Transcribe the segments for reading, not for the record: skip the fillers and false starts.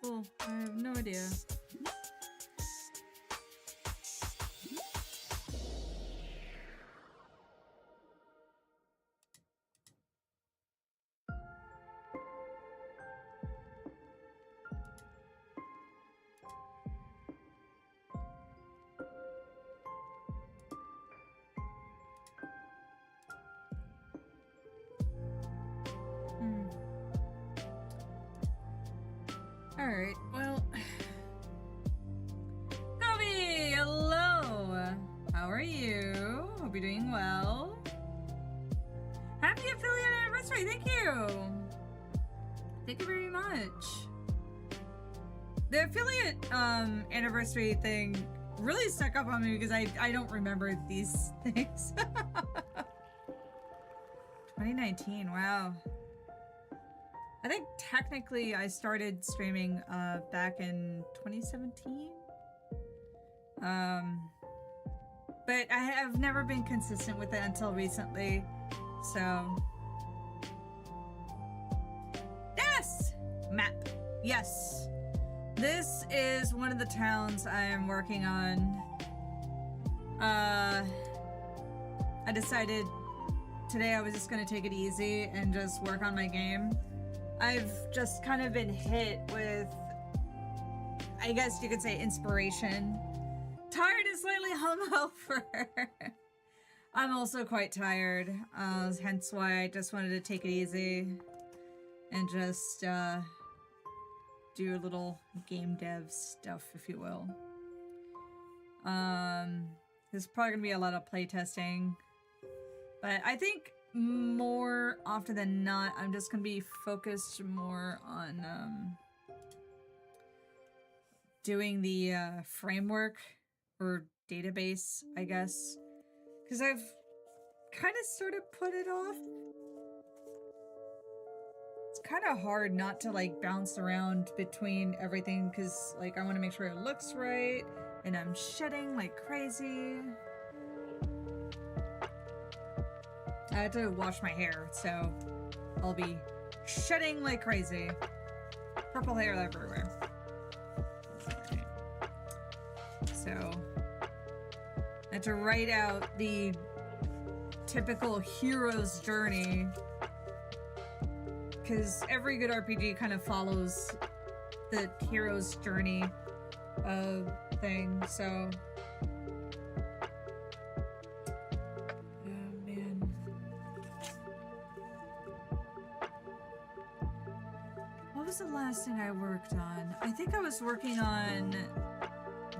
Cool. I have no idea. Alright, well... Kobe! Hello! How are you? Hope you're doing well. Happy affiliate anniversary! Thank you! Thank you very much. The affiliate anniversary thing really stuck up on me because I don't remember these things. 2019, wow. I think technically I started streaming back in 2017. But I have never been consistent with it until recently. So yes! Map. Yes. This is one of the towns I am working on. I decided today I was just gonna take it easy and just work on my game. I've just kind of been hit with, I guess you could say, inspiration. Tired and slightly hungover. I'm also quite tired, hence why I just wanted to take it easy and just do a little game dev stuff, if you will. There's probably gonna be a lot of playtesting, but I think more often than not, I'm just gonna be focused more on doing the framework or database, I guess, because I've kind of sort of put it off. It's kind of hard not to like bounce around between everything because like I want to make sure it looks right and I'm shedding like crazy. I had to wash my hair, so I'll be shedding like crazy. Purple hair everywhere. So I had to write out the typical hero's journey, because every good RPG kind of follows the hero's journey thing, so... What was the last thing I worked on? I think I was working on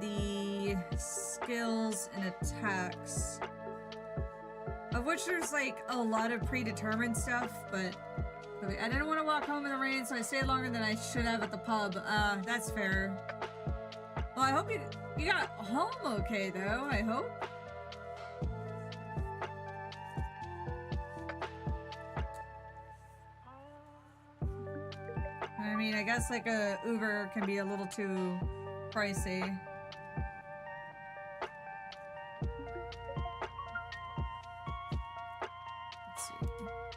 the skills and attacks, of which there's like a lot of predetermined stuff, but I didn't want to walk home in the rain, so I stayed longer than I should have at the pub. That's fair. Well, I hope you got home okay though, I hope. I mean, I guess like a Uber can be a little too pricey. Let's see.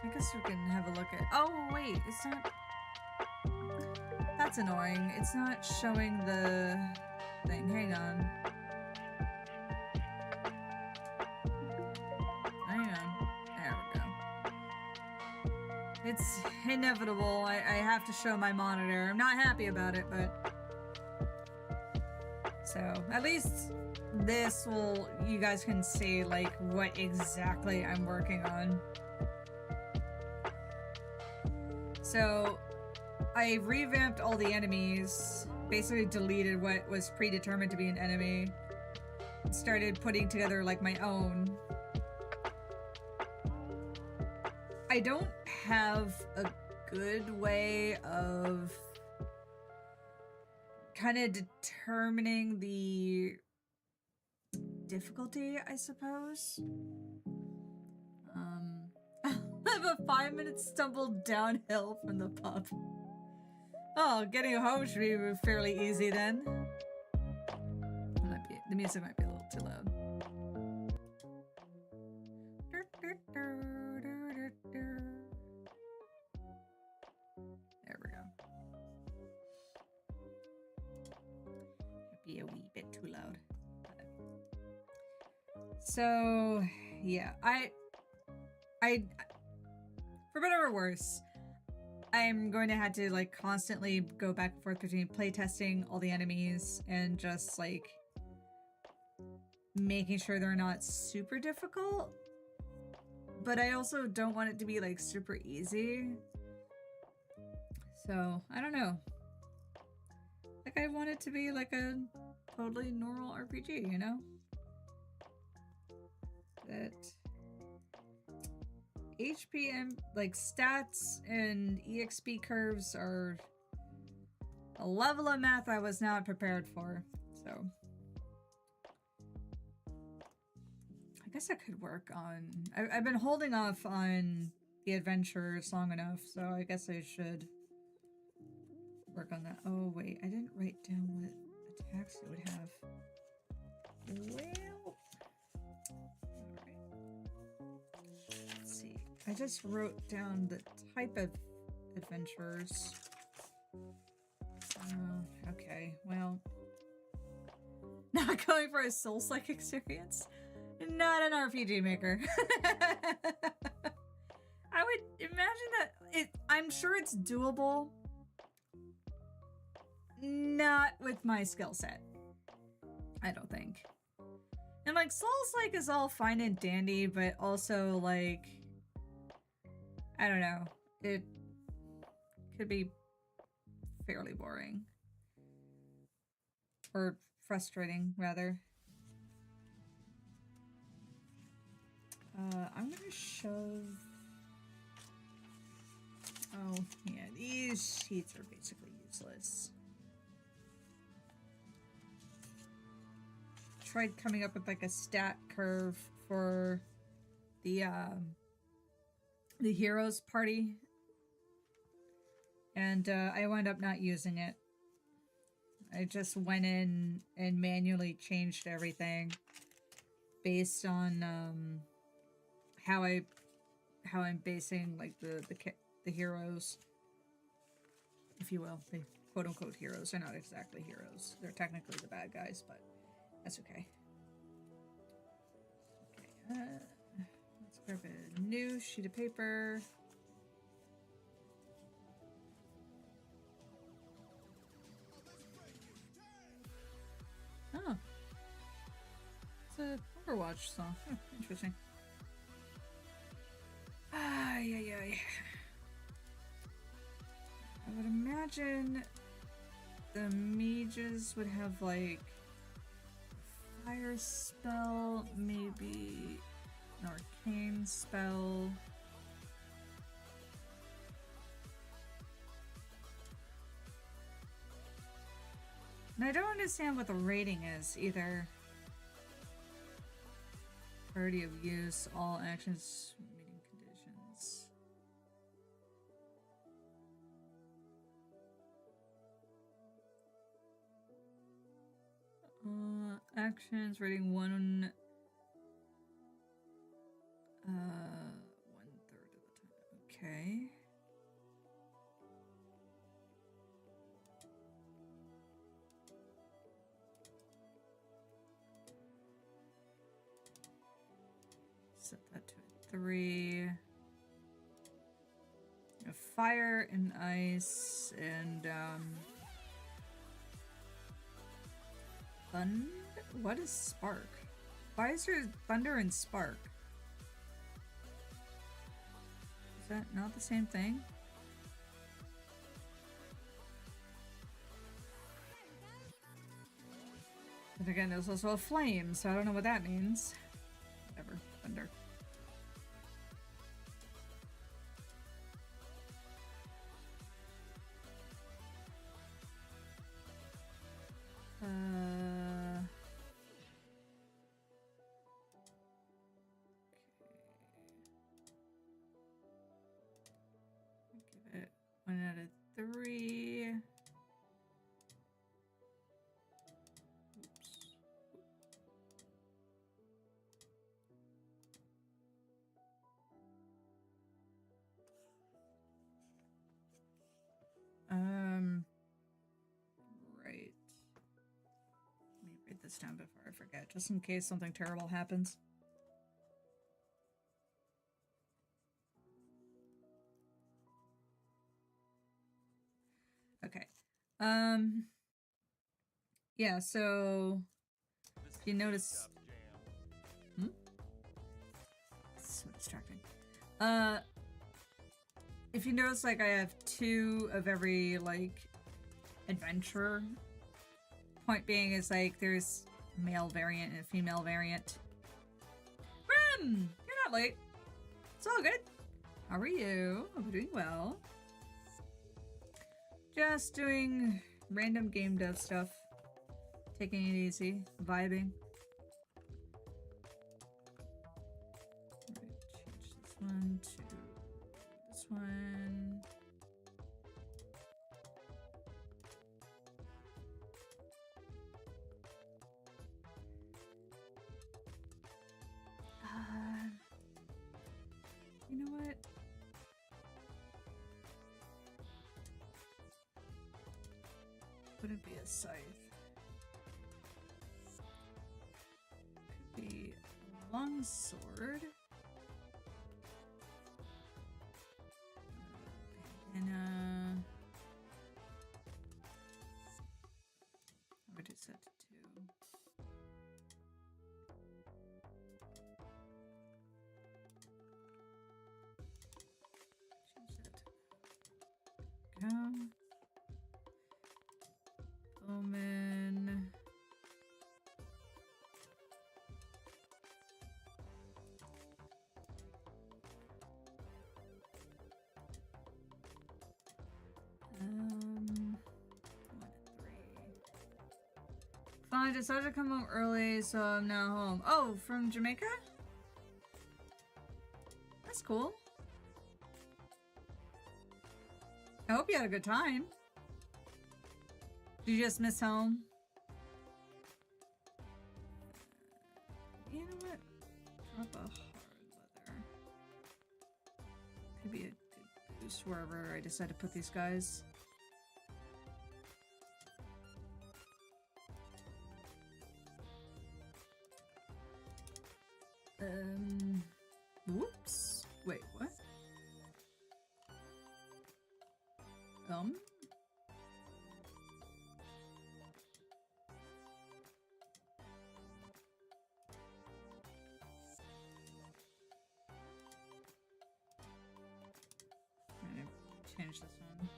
I guess we can have a look at... Oh, wait, it's not... That's annoying. It's not showing the thing. Hang on. Hang on. There we go. It's inevitable. I have to show my monitor. I'm not happy about it, but... So, at least this will... You guys can see, like, what exactly I'm working on. So, I revamped all the enemies, basically deleted what was predetermined to be an enemy, started putting together, like, my own. I don't have a good way of kind of determining the difficulty, I suppose. I have a 5-minute stumble downhill from the pub. Oh, getting home should be fairly easy then. The music might be a little too loud. There we go. So yeah, I for better or worse, I'm going to have to like constantly go back and forth between playtesting all the enemies and just like making sure they're not super difficult. But I also don't want it to be like super easy. So I don't know. Like I want it to be like a totally normal RPG, you know? That HP and like stats and EXP curves are a level of math I was not prepared for. So I guess I could work on. I've been holding off on the adventures long enough, so I guess I should work on that. Oh wait, I didn't write down what attacks it would have. Well, let's see. I just wrote down the type of adventures. Okay, well. Not going for a Souls-like experience? Not an RPG maker. I would imagine that I'm sure it's doable. Not with my skill set. I don't think. And like Souls-like is all fine and dandy, but also like I don't know. It could be fairly boring. Or frustrating, rather. I'm gonna shove... Oh, yeah, these sheets are basically useless. Tried coming up with like a stat curve for the heroes party. And I wound up not using it. I just went in and manually changed everything based on how I'm basing like the heroes, if you will. The quote unquote heroes. They're not exactly heroes. They're technically the bad guys, but that's okay. Okay, let's grab a new sheet of paper. Oh. It's a Overwatch song. Oh, interesting. Yeah. I would imagine the mages would have like a fire spell, maybe an arcane spell. And I don't understand what the rating is either. Priority of use, all actions, meeting conditions. Actions rating 1. 1/3 of the time. Okay. Set that to a 3. A fire and ice and thunder. What is spark? Why is there thunder and spark? Is that not the same thing? But again, there's also a flame, so I don't know what that means. Whatever. Thunder. Give it 1 out of 3. Oops. Right. Let me write this down before I forget, just in case something terrible happens. Yeah, so if you notice, so distracting. If you notice, like, I have 2 of every, like, adventure. Point being is, like, there's a male variant and a female variant. Grim! You're not late. It's all good. How are you? Hope you're doing well. Just doing random game dev stuff. Taking it easy. Vibing. Alright, change this one to this one. You know what? Wouldn't be a scythe. Could be a long sword. Bandana. I would just set to 2. Change that to go. Bowman. I decided to come home early, so I'm now home. Oh, from Jamaica? That's cool. I hope you had a good time. Did you just miss home? You know what? Drop a hard leather. Could be a good boost wherever I decide to put these guys. Whoops. Wait, what? I'm gonna change this one.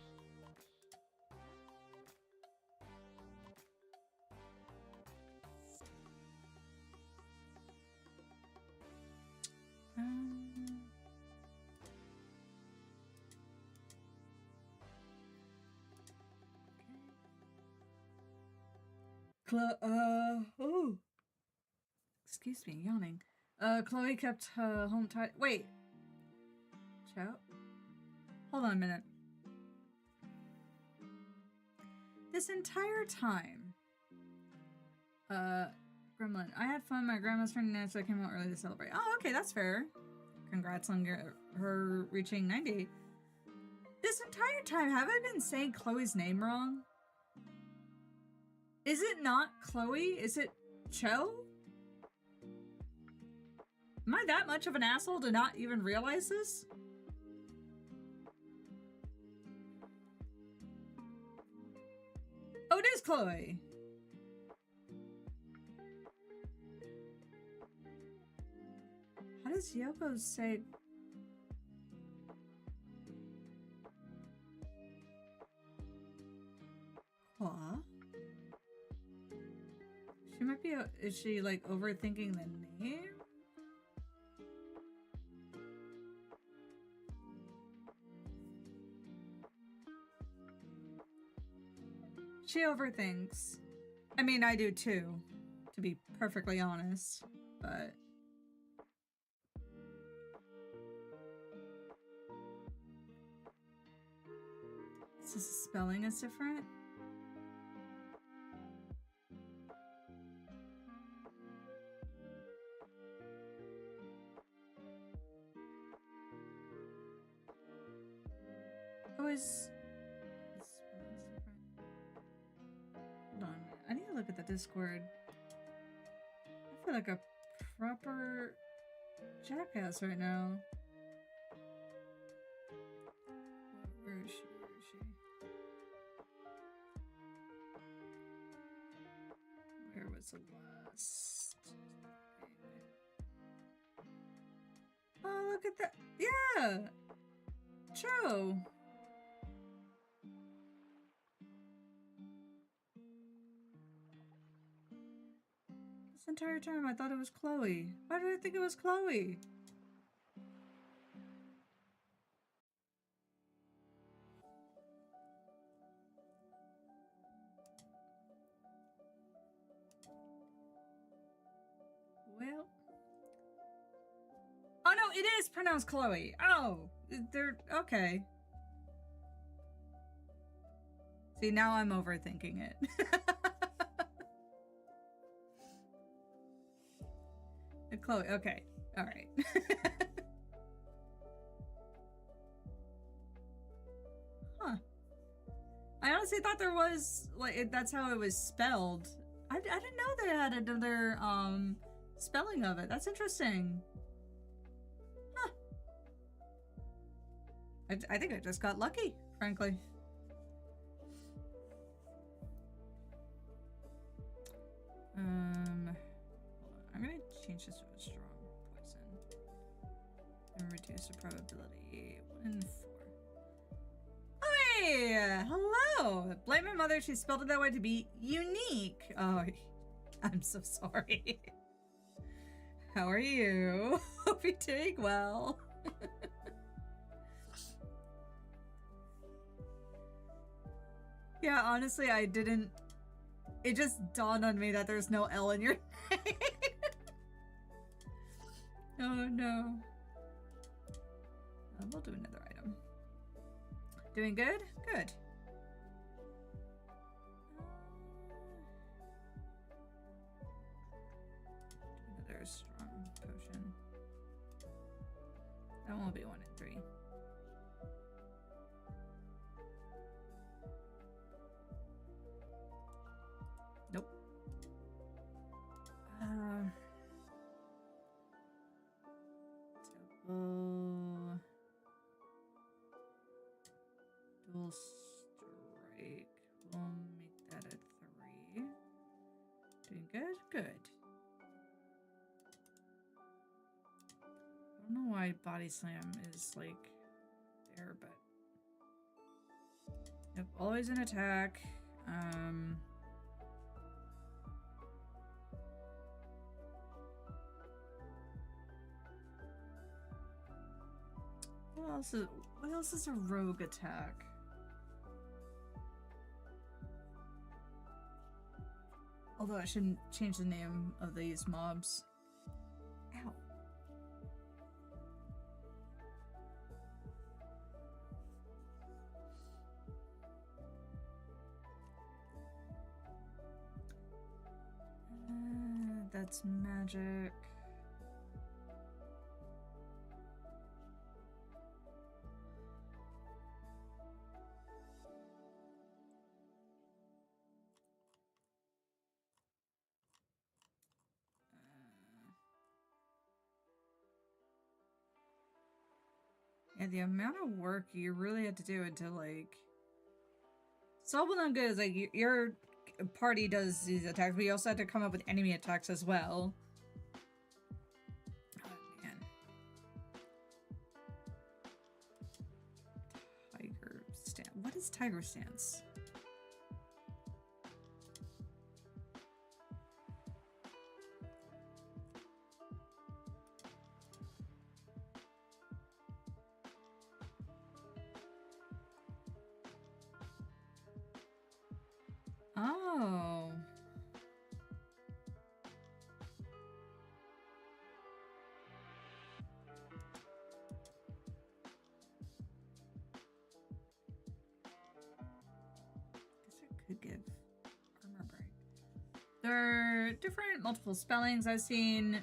Oh. Excuse me, yawning. Chloe kept home tight. Wait. Chow? Hold on a minute. This entire time, Gremlin, I had fun. My grandma's turning 9, so I came out early to celebrate. Oh, okay, that's fair. Congrats on her reaching 90. This entire time, have I been saying Chloe's name wrong? Is it not Chloe? Is it Cho? Am I that much of an asshole to not even realize this? Oh, it is Chloe. How does Yoko say... Qua? She might be... Is she, like, overthinking the name? She overthinks. I mean, I do too, to be perfectly honest, but... Is this the spelling is different? Oh, is... Hold on, I need to look at the Discord. I feel like a proper jackass right now. Where is she? Where is she? was the last thing? Oh, look at that. Yeah. True. This entire time I thought it was Chloe. Why did I think it was Chloe? Well. Oh no, it is pronounced Chloe. Oh, they're okay. See, now I'm overthinking it. Chloe, okay. All right. Huh. I honestly thought there was, like, that's how it was spelled. I didn't know they had another, spelling of it. That's interesting. Huh. I think I just got lucky, frankly. Hold on. I'm gonna change this to a strong poison and reduce the probability 1 in 4. Hi! Hello! Blame my mother, she spelled it that way to be unique. Oh, I'm so sorry. How are you? Hope you're doing well. Yeah, honestly, I didn't. It just dawned on me that there's no L in your name. Oh no. We'll do another item. Doing good? Good. Another strong potion. That won't be 1 in 3. Nope. Dual strike. We'll make that a 3. Doing good? Good. I don't know why body slam is like there, but yep, always an attack. What else is a rogue attack? Although I shouldn't change the name of these mobs. Ow. That's magic. Yeah, the amount of work you really had to do into like. It's all well and good. Is like your party does these attacks, but you also had to come up with enemy attacks as well. Oh man. Tiger stance. What is tiger stance? Oh. Guess I could give armor break. There are different multiple spellings. I've seen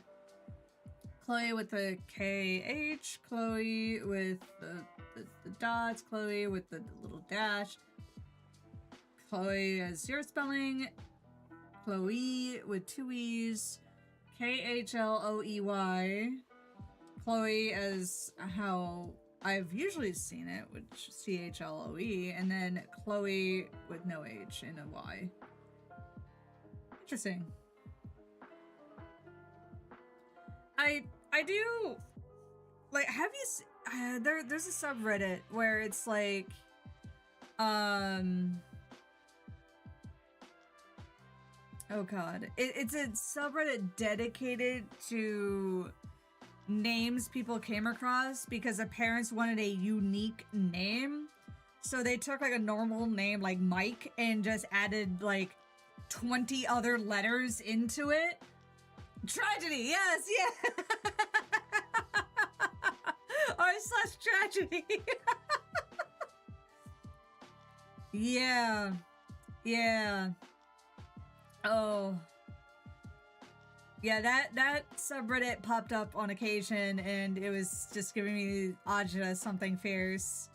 Chloe with the KH, Chloe with the dots, Chloe with the little dash, Chloe as your spelling, Chloe with 2 E's, KHLOEY, Chloe as how I've usually seen it, which CHLOE, and then Chloe with no H and a Y. Interesting. I do like, have you there's a subreddit where it's like oh god, it's a subreddit dedicated to names people came across because the parents wanted a unique name. So they took like a normal name like Mike and just added like 20 other letters into it. Tragedy, yes, yeah. r/tragedy. Yeah. Yeah. Oh. Yeah, that subreddit popped up on occasion and it was just giving me Aja something fierce.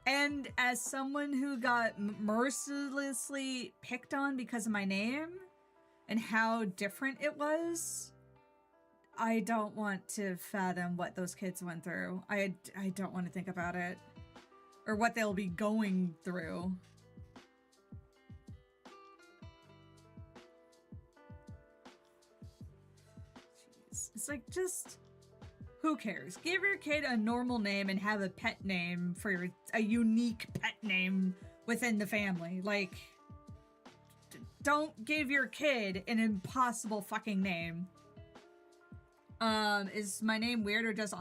And as someone who got mercilessly picked on because of my name and how different it was, I don't want to fathom what those kids went through. I don't want to think about it. Or what they'll be going through. Jeez. It's like, just... who cares? Give your kid a normal name and have a pet name for a unique pet name within the family. Like, don't give your kid an impossible fucking name. Is my name weird or just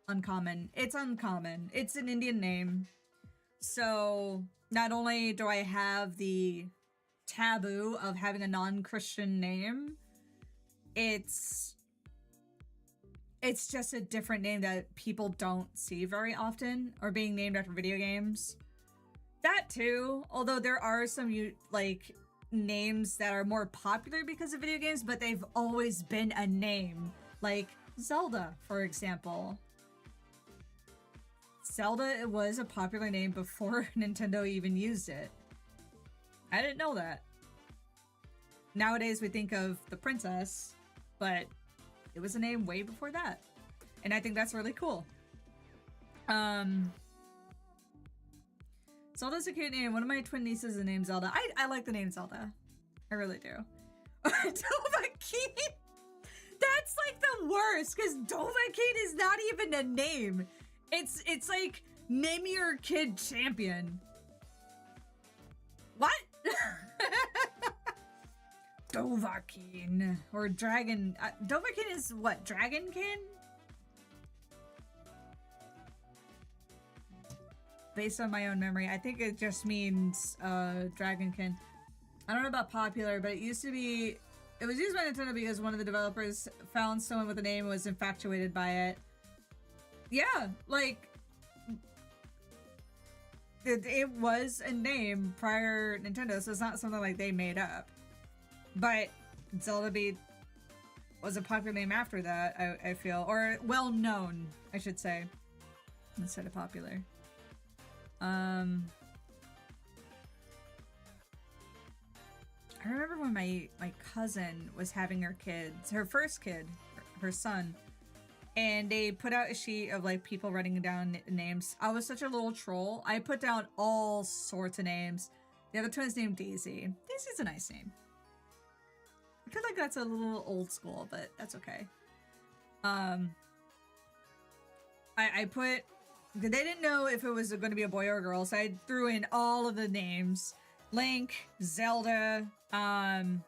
uncommon? It's uncommon. It's an Indian name. So, not only do I have the taboo of having a non-Christian name, it's just a different name that people don't see very often, or being named after video games. That too, although there are some like names that are more popular because of video games, but they've always been a name. Like Zelda, for example. Zelda was a popular name before Nintendo even used it. I didn't know that. Nowadays we think of the princess, but it was a name way before that. And I think that's really cool. Zelda's a cute name. One of my twin nieces is named Zelda. I like the name Zelda. I really do. Dovahkiin! That's like the worst, because Dovahkiin is not even a name. It's like, name your kid champion. What? Dovahkiin. Or dragon. Dovahkiin is what? Dragonkin? Based on my own memory, I think it just means Dragonkin. I don't know about popular, but it used to be... It was used by Nintendo because one of the developers found someone with a name and was infatuated by it. Yeah, like... It was a name prior Nintendo, so it's not something like they made up. But Zelda Beat was a popular name after that, I feel. Or well-known, I should say. Instead of popular. I remember when my cousin was having her kids, her first kid, her son, and they put out a sheet of like people writing down names. I was such a little troll. I put down all sorts of names. The other twin's named Daisy. Daisy's a nice name. I feel like that's a little old school, but that's okay. I put... They didn't know if it was going to be a boy or a girl, so I threw in all of the names. Link, Zelda, Megatron,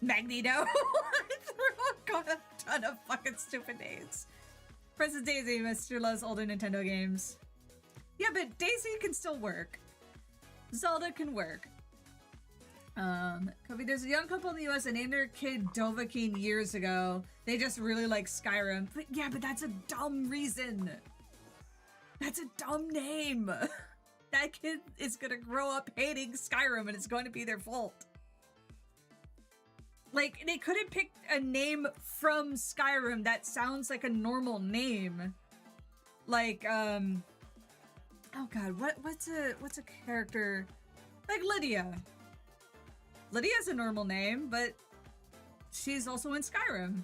Magneto. I threw a ton of fucking stupid names. Princess Daisy, Mr. loves older Nintendo games. Yeah, but Daisy can still work. Zelda can work. Kobe, there's a young couple in the US that named their kid Dovahkiin years ago. They just really like Skyrim. But yeah, but that's a dumb reason. That's a dumb name. That kid is gonna grow up hating Skyrim and it's going to be their fault. Like, they couldn't pick a name from Skyrim that sounds like a normal name. Like, oh god, what's a character? Like Lydia. Lydia's a normal name, but she's also in Skyrim.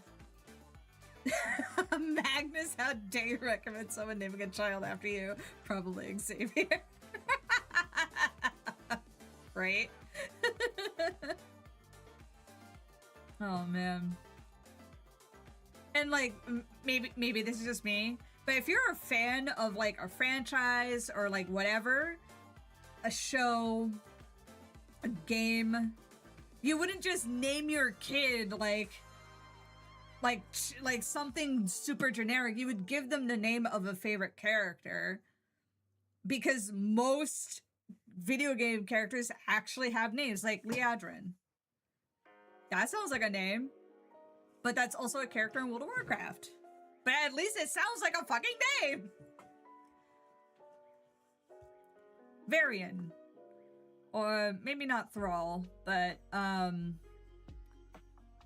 Magnus, how dare you recommend someone naming a child after you? Probably Xavier. Right? Oh man. And like maybe this is just me, but if you're a fan of like a franchise or like whatever, a show, a game, you wouldn't just name your kid like something super generic. You would give them the name of a favorite character, because most video game characters actually have names, like Liadrin. That sounds like a name, but that's also a character in World of Warcraft. But at least it sounds like a fucking name. Varian. Or maybe not Thrall, but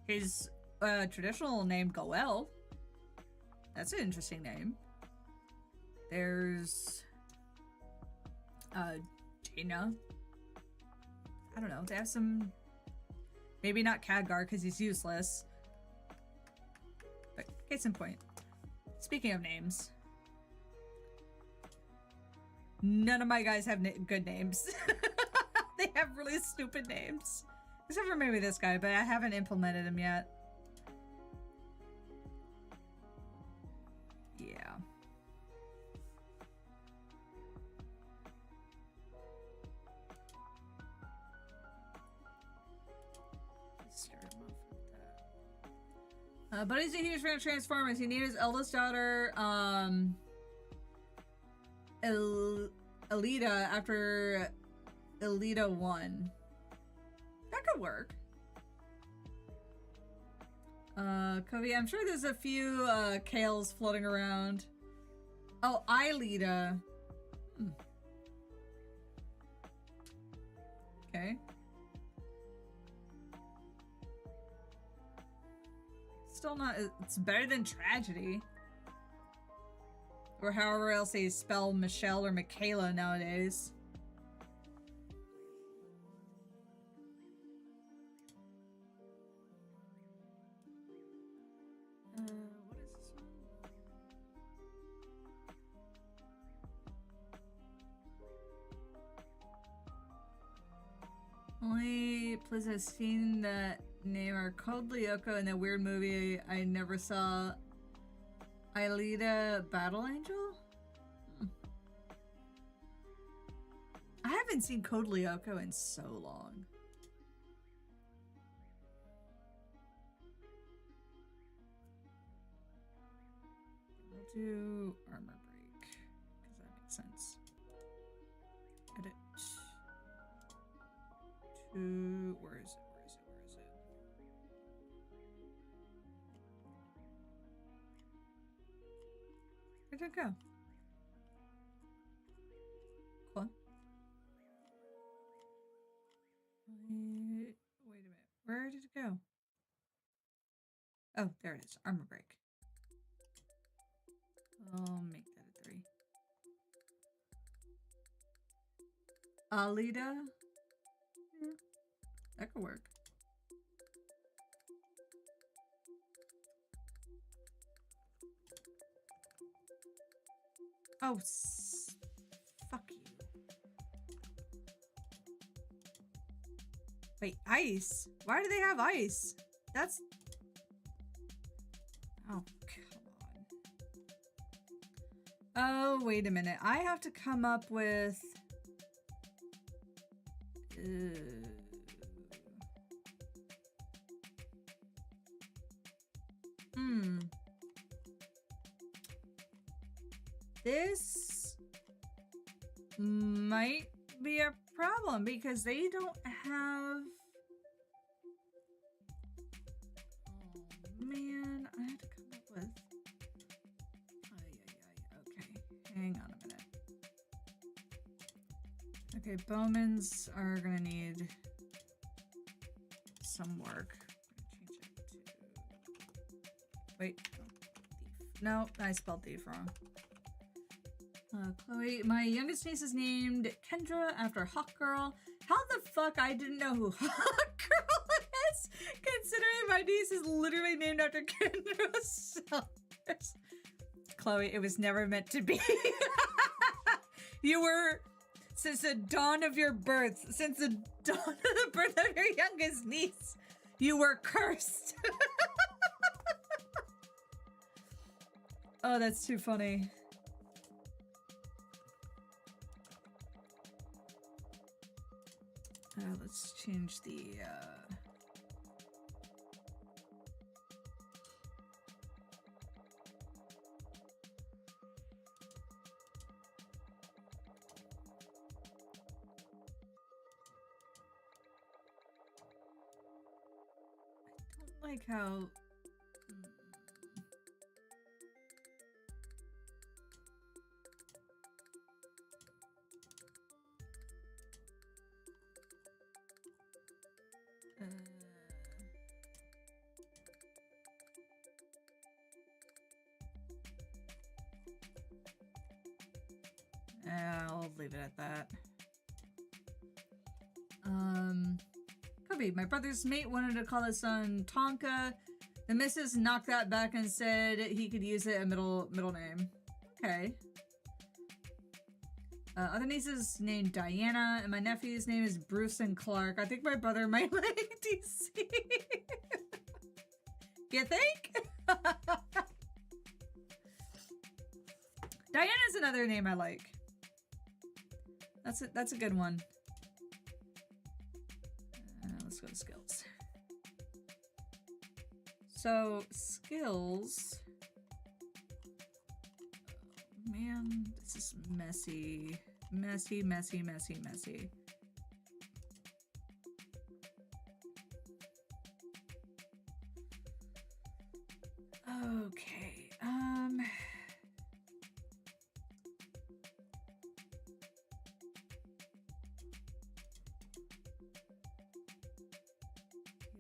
his traditional name, Goel. That's an interesting name. There's Jaina. I don't know, they have some, maybe not Khadgar because he's useless. But case in point. Speaking of names, none of my guys have good names. They have really stupid names. Except for maybe this guy, but I haven't implemented him yet. Yeah. Buddy's a huge fan of Transformers. He named his eldest daughter, Elita after Elita 1. That could work. Kobe, I'm sure there's a few, Kales floating around. Oh, Ilita. Okay. Still not, it's better than Tragedy. Or however else they spell Michelle or Michaela nowadays. What is this one? Only place I've seen that name are called Lyoko in the weird movie I never saw, Aelita Battle Angel? I haven't seen Code Lyoko in so long. We'll do armor break, because that makes sense. Edit. To, where is it? Where'd it go? Cool. Wait a minute. Where did it go? Oh, there it is. Armor break. I'll make that a 3. Alita? Yeah, that could work. Oh, fuck you. Wait, ice? Why do they have ice? That's... Oh, come on. Oh, wait a minute. I have to come up with... This might be a problem because they don't have... Oh man, I had to come up with... Okay, hang on a minute. Okay, Bowmans are gonna need some work. I'm gonna change it to... Wait, thief. No, I spelled thief wrong. Chloe, my youngest niece is named Kendra after Hawk Girl. How the fuck I didn't know who Hawk Girl is, considering my niece is literally named after Kendra Sellers. Chloe, it was never meant to be. You were, since the dawn of your birth, since the dawn of the birth of your youngest niece, You were cursed. Oh, that's too funny. Let's change the I don't like how I'll leave it at that. Kobe, my brother's mate wanted to call his son Tonka. The missus knocked that back and said he could use it a middle name. Okay. Other niece's named Diana, and my nephew's name is Bruce and Clark. I think my brother might like DC. You think? Diana's another name I like. That's a good one. Let's go to skills. So skills. Oh, man, this is messy. Messy. Okay.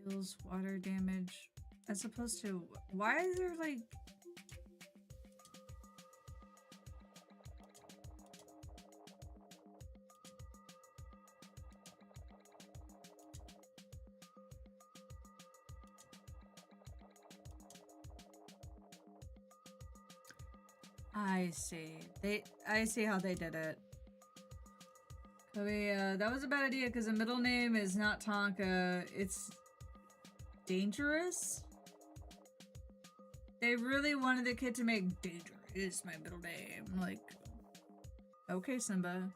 Heals water damage as opposed to why is there like I see. I see how they did it. Kobe, that was a bad idea because the middle name is not Tonka. It's Dangerous. They really wanted the kid to make Danger is my middle name. Like, okay, Simba.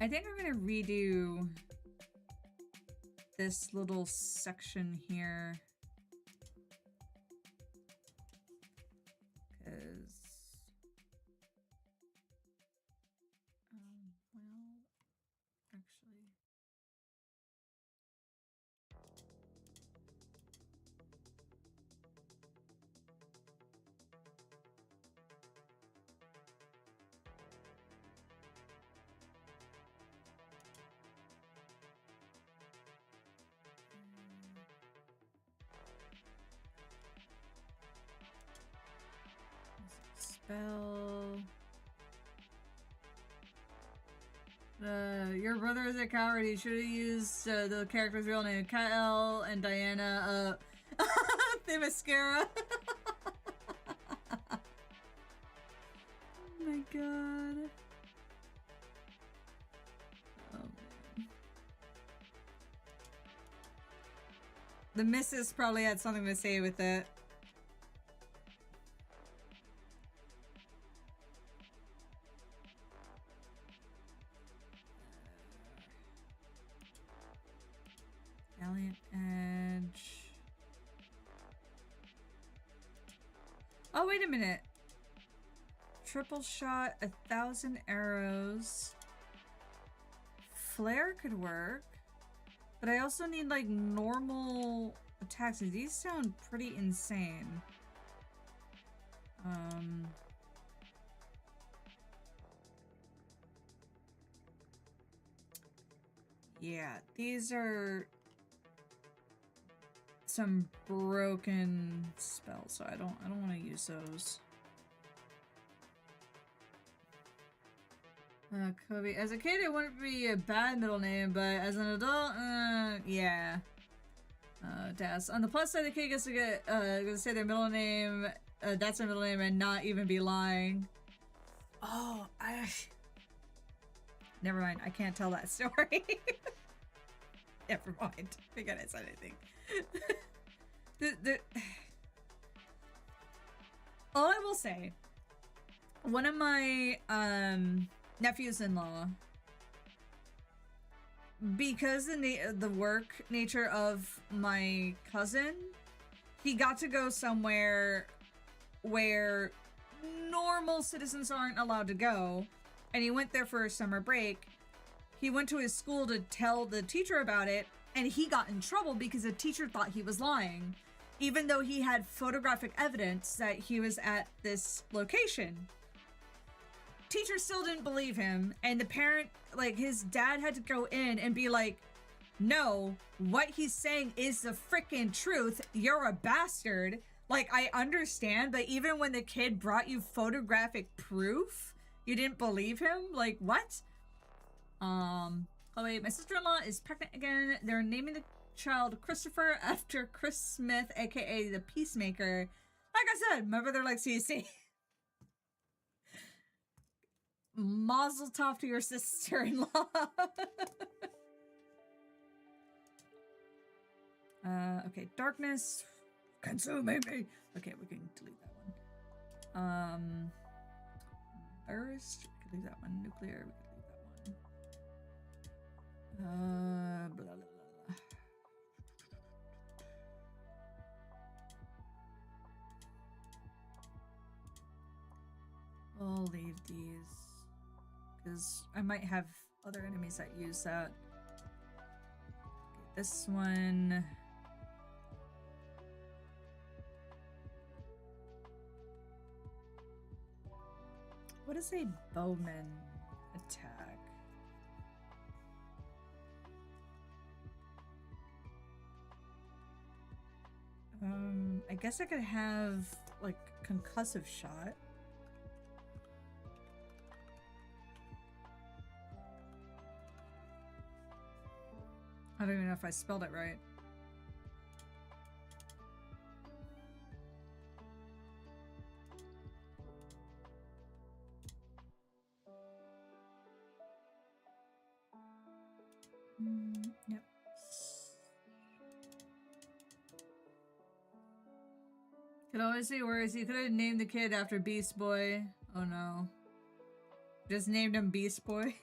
I think I'm gonna redo this little section here. Spell. Your brother is a coward. He should have used the character's real name. Kyle and Diana. Themyscira. Oh my god. Oh man. The missus probably had something to say with it. Valiant Edge. Oh, wait a minute. Triple shot, 1,000 arrows. Flare could work. But I also need like normal attacks. These sound pretty insane. Yeah, these are some broken spells, so I don't want to use those. Kobe. As a kid, it wouldn't be a bad middle name, but as an adult, yeah. Das. On the plus side, the kid gets to get, gonna say their middle name, that's their middle name, and not even be lying. Oh, never mind. I can't tell that story. Never mind. I think I said anything. the all I will say, one of my nephews-in-law, because the work nature of my cousin, he got to go somewhere where normal citizens aren't allowed to go, and he went there for a summer break. He went to his school to tell the teacher about it, and he got in trouble because the teacher thought he was lying, even though he had photographic evidence that he was at this location. Teacher still didn't believe him, and the parent, like his dad, had to go in and be like, no, what he's saying is the freaking truth. You're a bastard. Like, I understand, but even when the kid brought you photographic proof, you didn't believe him? Like, what? Oh wait, my sister-in-law is pregnant again. They're naming the child Christopher after Chris Smith, aka the Peacemaker. Like I said, my brother likes CC. Mazel tov to your sister-in-law. Okay, darkness consuming me. Okay, we can delete that one. Burst, we can leave that one. Nuclear, we can leave that one. Blah, blah, blah, blah. I'll leave these because I might have other enemies that use that. Okay, this one. What is a bowman attack? I guess I could have like concussive shot. I don't even know if I spelled it right. Yep. Could always see worse. You could have named the kid after Beast Boy. Oh no. Just named him Beast Boy.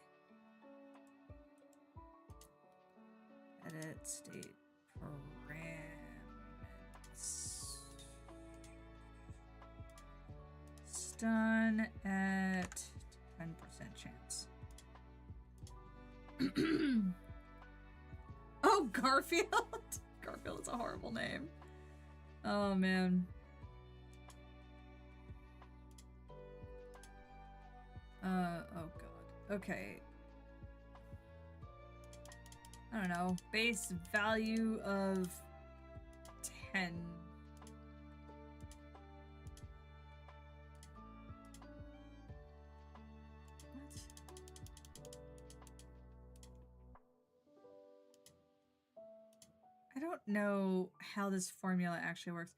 Edit state parameters. Stun at 10% chance. Oh, Garfield! Garfield is a horrible name. Oh, man. Oh god. Okay. I don't know. Base value of 10. I don't know how this formula actually works.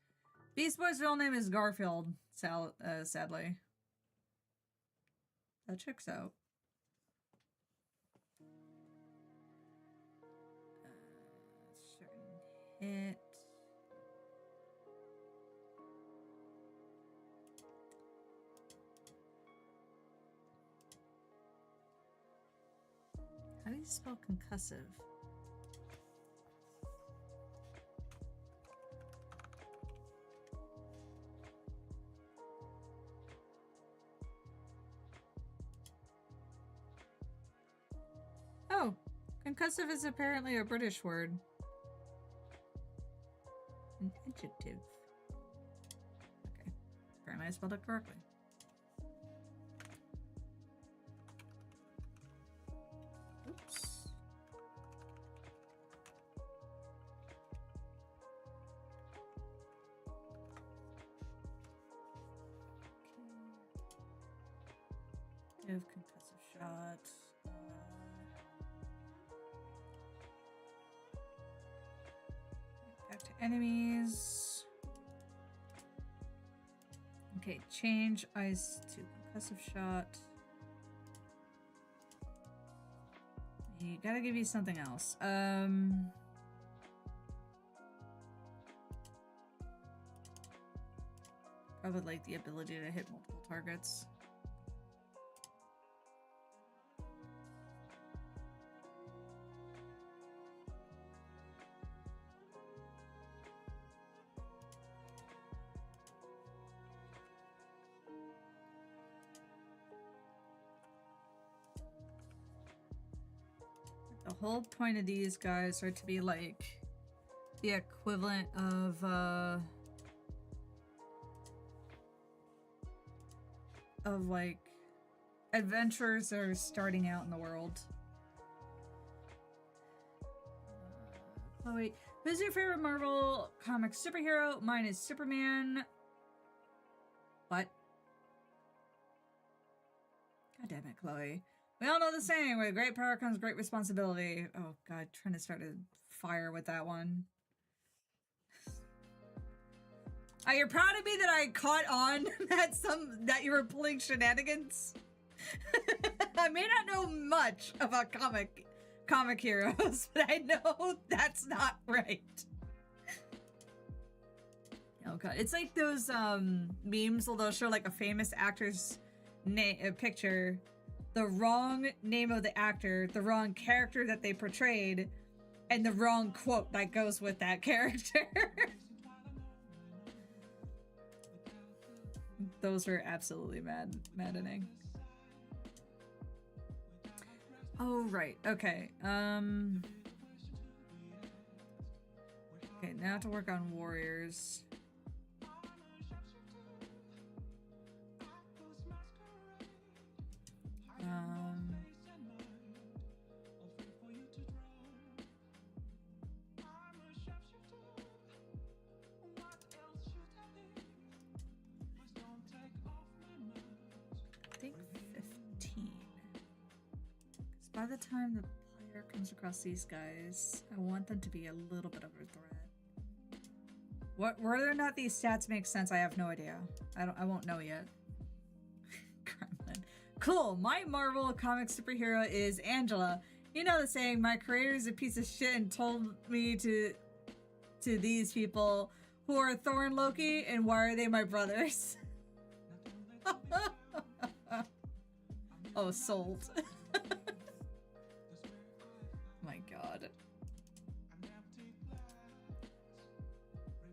Beast Boy's real name is Garfield, sadly. That checks out. Certain hit. How do you spell concussive? Oh, concussive is apparently a British word. An adjective. Okay. Apparently I spelled it correctly. Oops. Okay. Give concussive shot. Back to enemies. Okay, change ice to concussive shot. You gotta give you something else. I would like the ability to hit multiple targets. The whole point of these guys are to be like the equivalent of like adventurers that are starting out in the world. Chloe, who's your favorite Marvel comic superhero? Mine is Superman. What? God damn it, Chloe. We all know the saying, with great power comes great responsibility. Oh god, trying to start a fire with that one. You're proud of me that I caught on that you were pulling shenanigans? I may not know much about comic heroes, but I know that's not right. Oh god, it's like those memes where they'll show like a famous actor's picture, the wrong name of the actor, the wrong character that they portrayed, and the wrong quote that goes with that character. Those are absolutely maddening. Oh, right. Okay. Okay, now to work on warriors. I think 15. Because by the time the player comes across these guys, I want them to be a little bit of a threat. Whether or not these stats make sense, I have no idea. I won't know yet. Gremlin. Cool. My Marvel comic superhero is Angela. You know the saying, my creator is a piece of shit and told me to these people who are Thor and Loki, and why are they my brothers? Oh, sold. My god.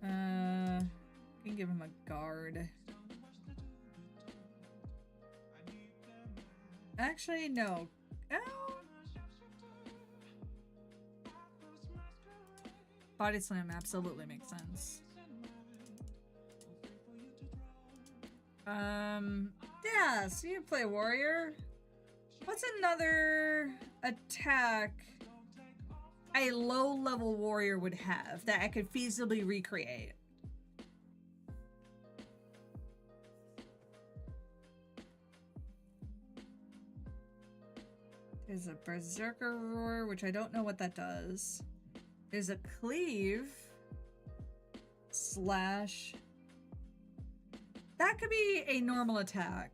Can give him a guard. Actually, no. Oh. Body slam absolutely makes sense. Yeah, so you play warrior. What's another attack a low-level warrior would have that I could feasibly recreate? There's a berserker roar, which I don't know what that does. There's a cleave slash. That could be a normal attack.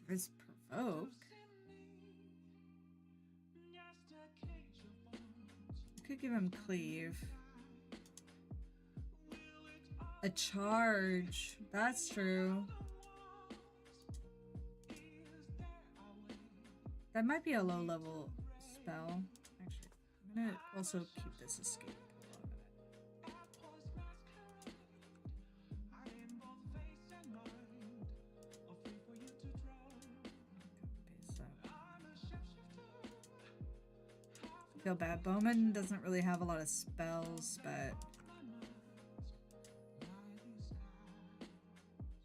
There's provoke. Could give him cleave. A charge. That's true. That might be a low level spell. Actually, I'm gonna also keep this escape. Feel bad. Bowman doesn't really have a lot of spells, but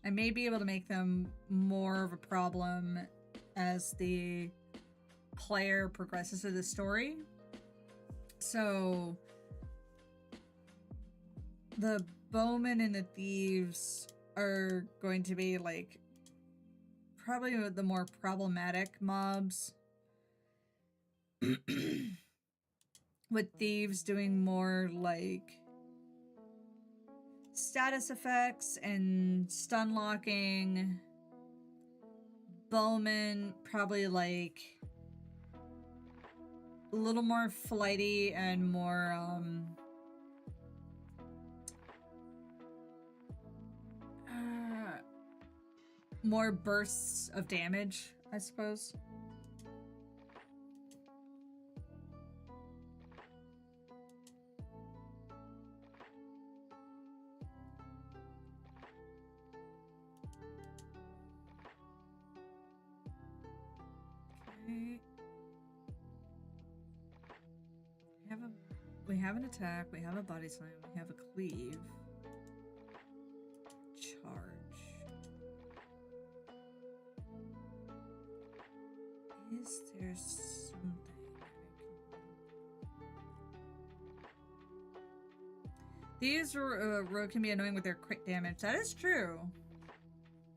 I may be able to make them more of a problem as the player progresses through the story. So the bowmen and the thieves are going to be like probably the more problematic mobs. With thieves doing more like status effects and stun locking. Bowman probably like a little more flighty and more more bursts of damage, I suppose. Okay. We have an attack, we have a body slam, we have a cleave. Charge. Is there something These rogue can be annoying with their crit damage. That is true.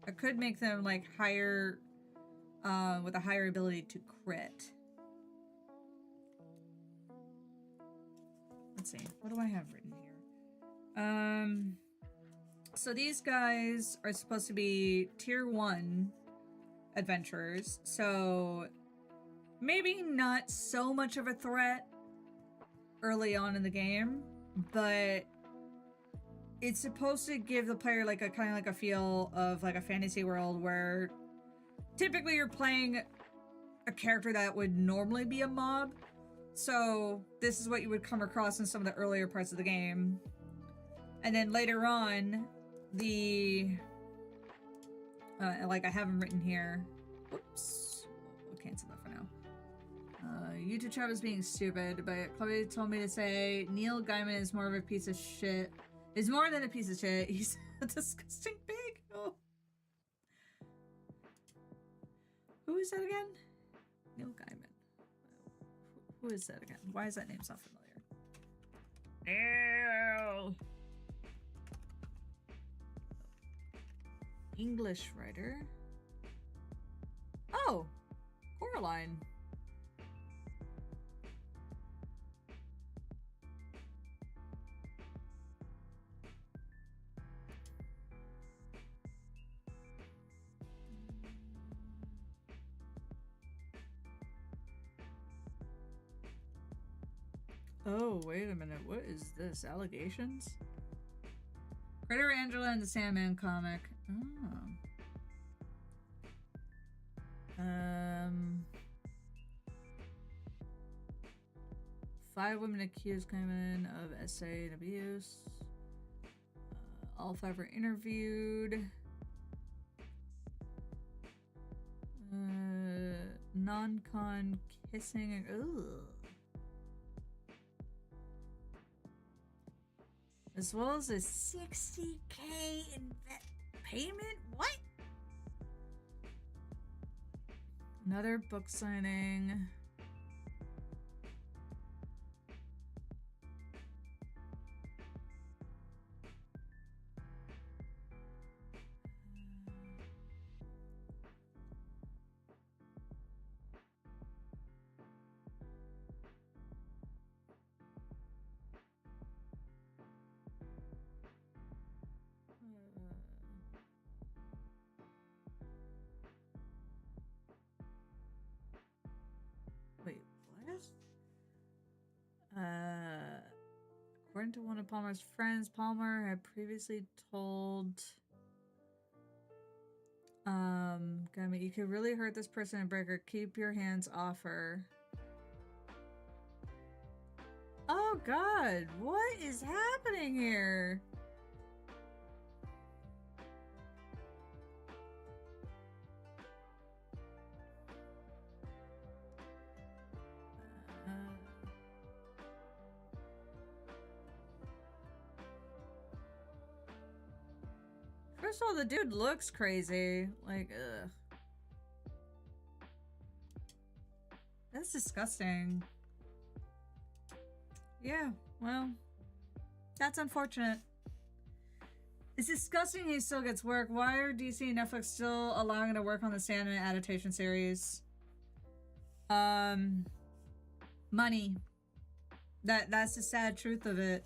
I could make them like higher, with a higher ability to crit. Let's see. What do I have written here? So these guys are supposed to be tier 1 adventurers. So maybe not so much of a threat early on in the game, but it's supposed to give the player like a kind of like a feel of like a fantasy world where typically you're playing a character that would normally be a mob. So this is what you would come across in some of the earlier parts of the game. And then later on, like I have them written here. Whoops. We'll cancel that for now. YouTube chat was being stupid, but Chloe told me to say Neil Gaiman is more of a piece of shit. Is more than a piece of shit. He's a disgusting pig. Oh. Who is that again? Neil Gaiman. Who is that again? Why is that name so familiar? Ew. English writer. Oh, Coraline. Oh, wait a minute. What is this? Allegations? Critter Angela and the Sandman comic. Oh. 5 women accused Gaiman of SA and abuse. All 5 were interviewed. Non-con kissing. Ugh. As well as a 60K in payment? What? Another book signing. Wait, what? According to one of Palmer's friends, Palmer had previously told Gaiman, you could really hurt this person and break her. Keep your hands off her. Oh god, what is happening here? First of all, the dude looks crazy. Like, ugh. That's disgusting. Yeah, well, that's unfortunate. It's disgusting he still gets work. Why are DC and Netflix still allowing him to work on the Sandman adaptation series? Money. That's the sad truth of it.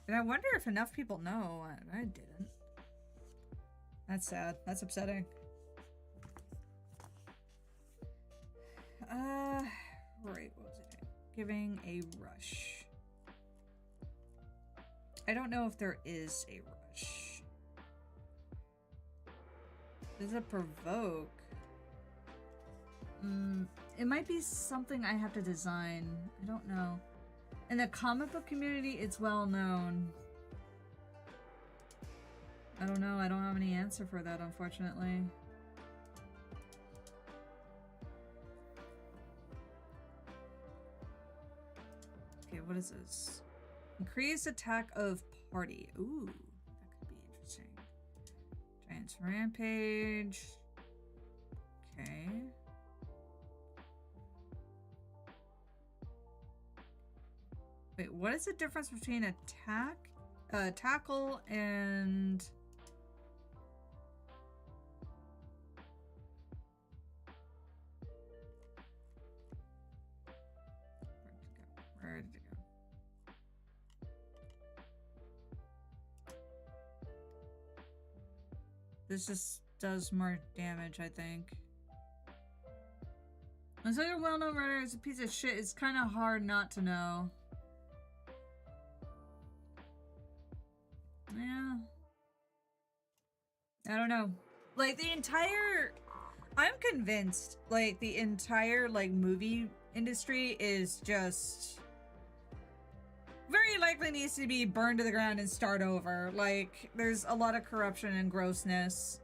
And I wonder if enough people know. I didn't. That's sad. That's upsetting. Right, what was it? Giving a rush. I don't know if there is a rush. Does it provoke? It might be something I have to design. I don't know. In the comic book community, it's well known. I don't know. I don't have any answer for that, unfortunately. Okay, what is this? Increased attack of party. Ooh, that could be interesting. Giant's Rampage. Okay. Wait, what is the difference between tackle and... Where did it go? This just does more damage, I think. When such a well-known writer is a piece of shit, it's kind of hard not to know. Yeah. I don't know. Like, the entire... I'm convinced, like, the entire, like, movie industry is just... very likely needs to be burned to the ground and start over. Like, there's a lot of corruption and grossness.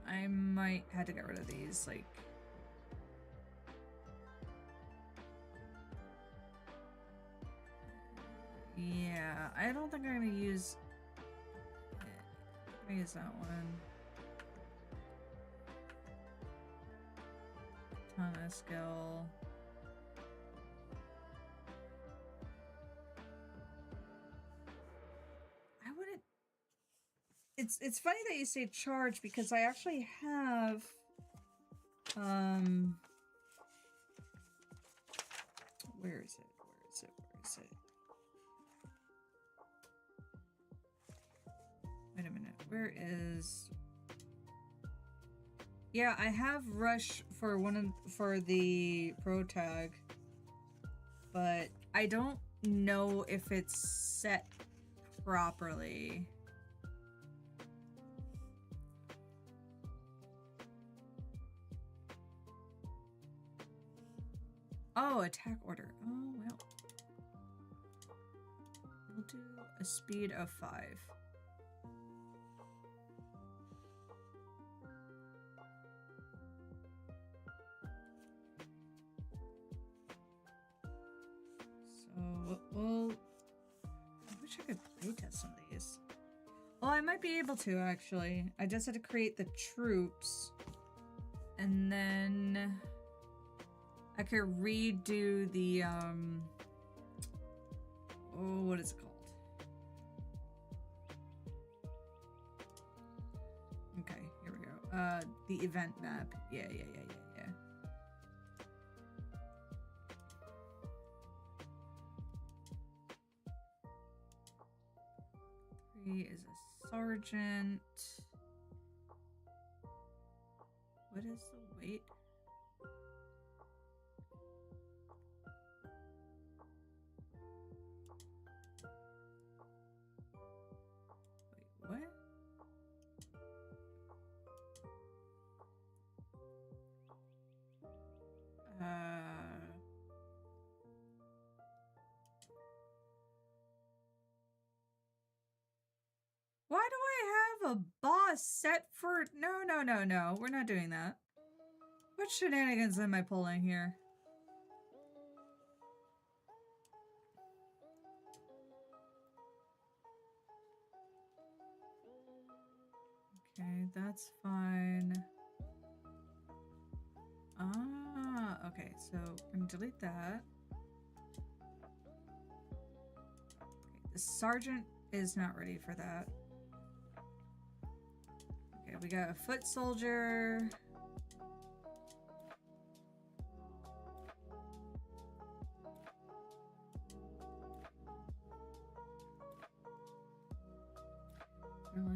I might have to get rid of these, like... Yeah, I don't think I'm gonna use... I'm gonna use that one. Ton of skill. I wouldn't... It's funny that you say charge because I actually have... Where is it? Where is it? Where is it? Wait a minute. Where is... Yeah, I have rush for for the pro tag, but I don't know if it's set properly. Oh, attack order. Oh, well. We'll do a speed of 5. Well, I wish I could playtest some of these. Oh, I might be able to, actually. I just had to create the troops. And then... I could redo the, oh, what is it called? Okay, here we go. The event map. Yeah. 3 is a sergeant. What is the weight? Wait, what? Why do I have a boss set for... No. We're not doing that. What shenanigans am I pulling here? Okay, that's fine. Ah, okay, so I'm gonna delete that. Okay, the sergeant is not ready for that. Okay, we got a foot soldier.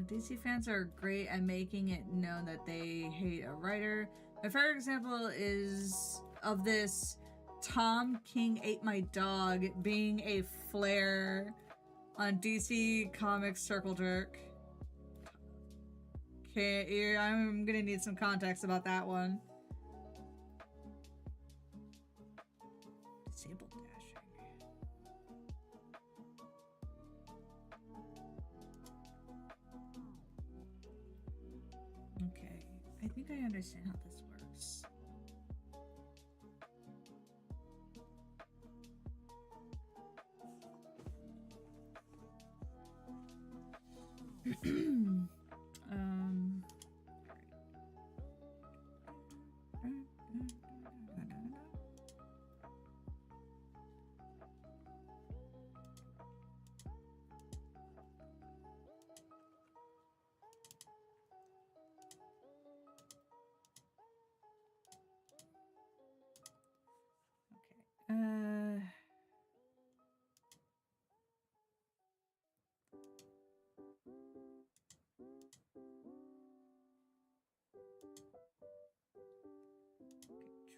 DC fans are great at making it known that they hate a writer. My favorite example is of this Tom King Ate My Dog being a flare on DC Comics Circle Jerk. Okay, I'm gonna need some context about that one. Disable dashing. Okay, I think I understand how this works.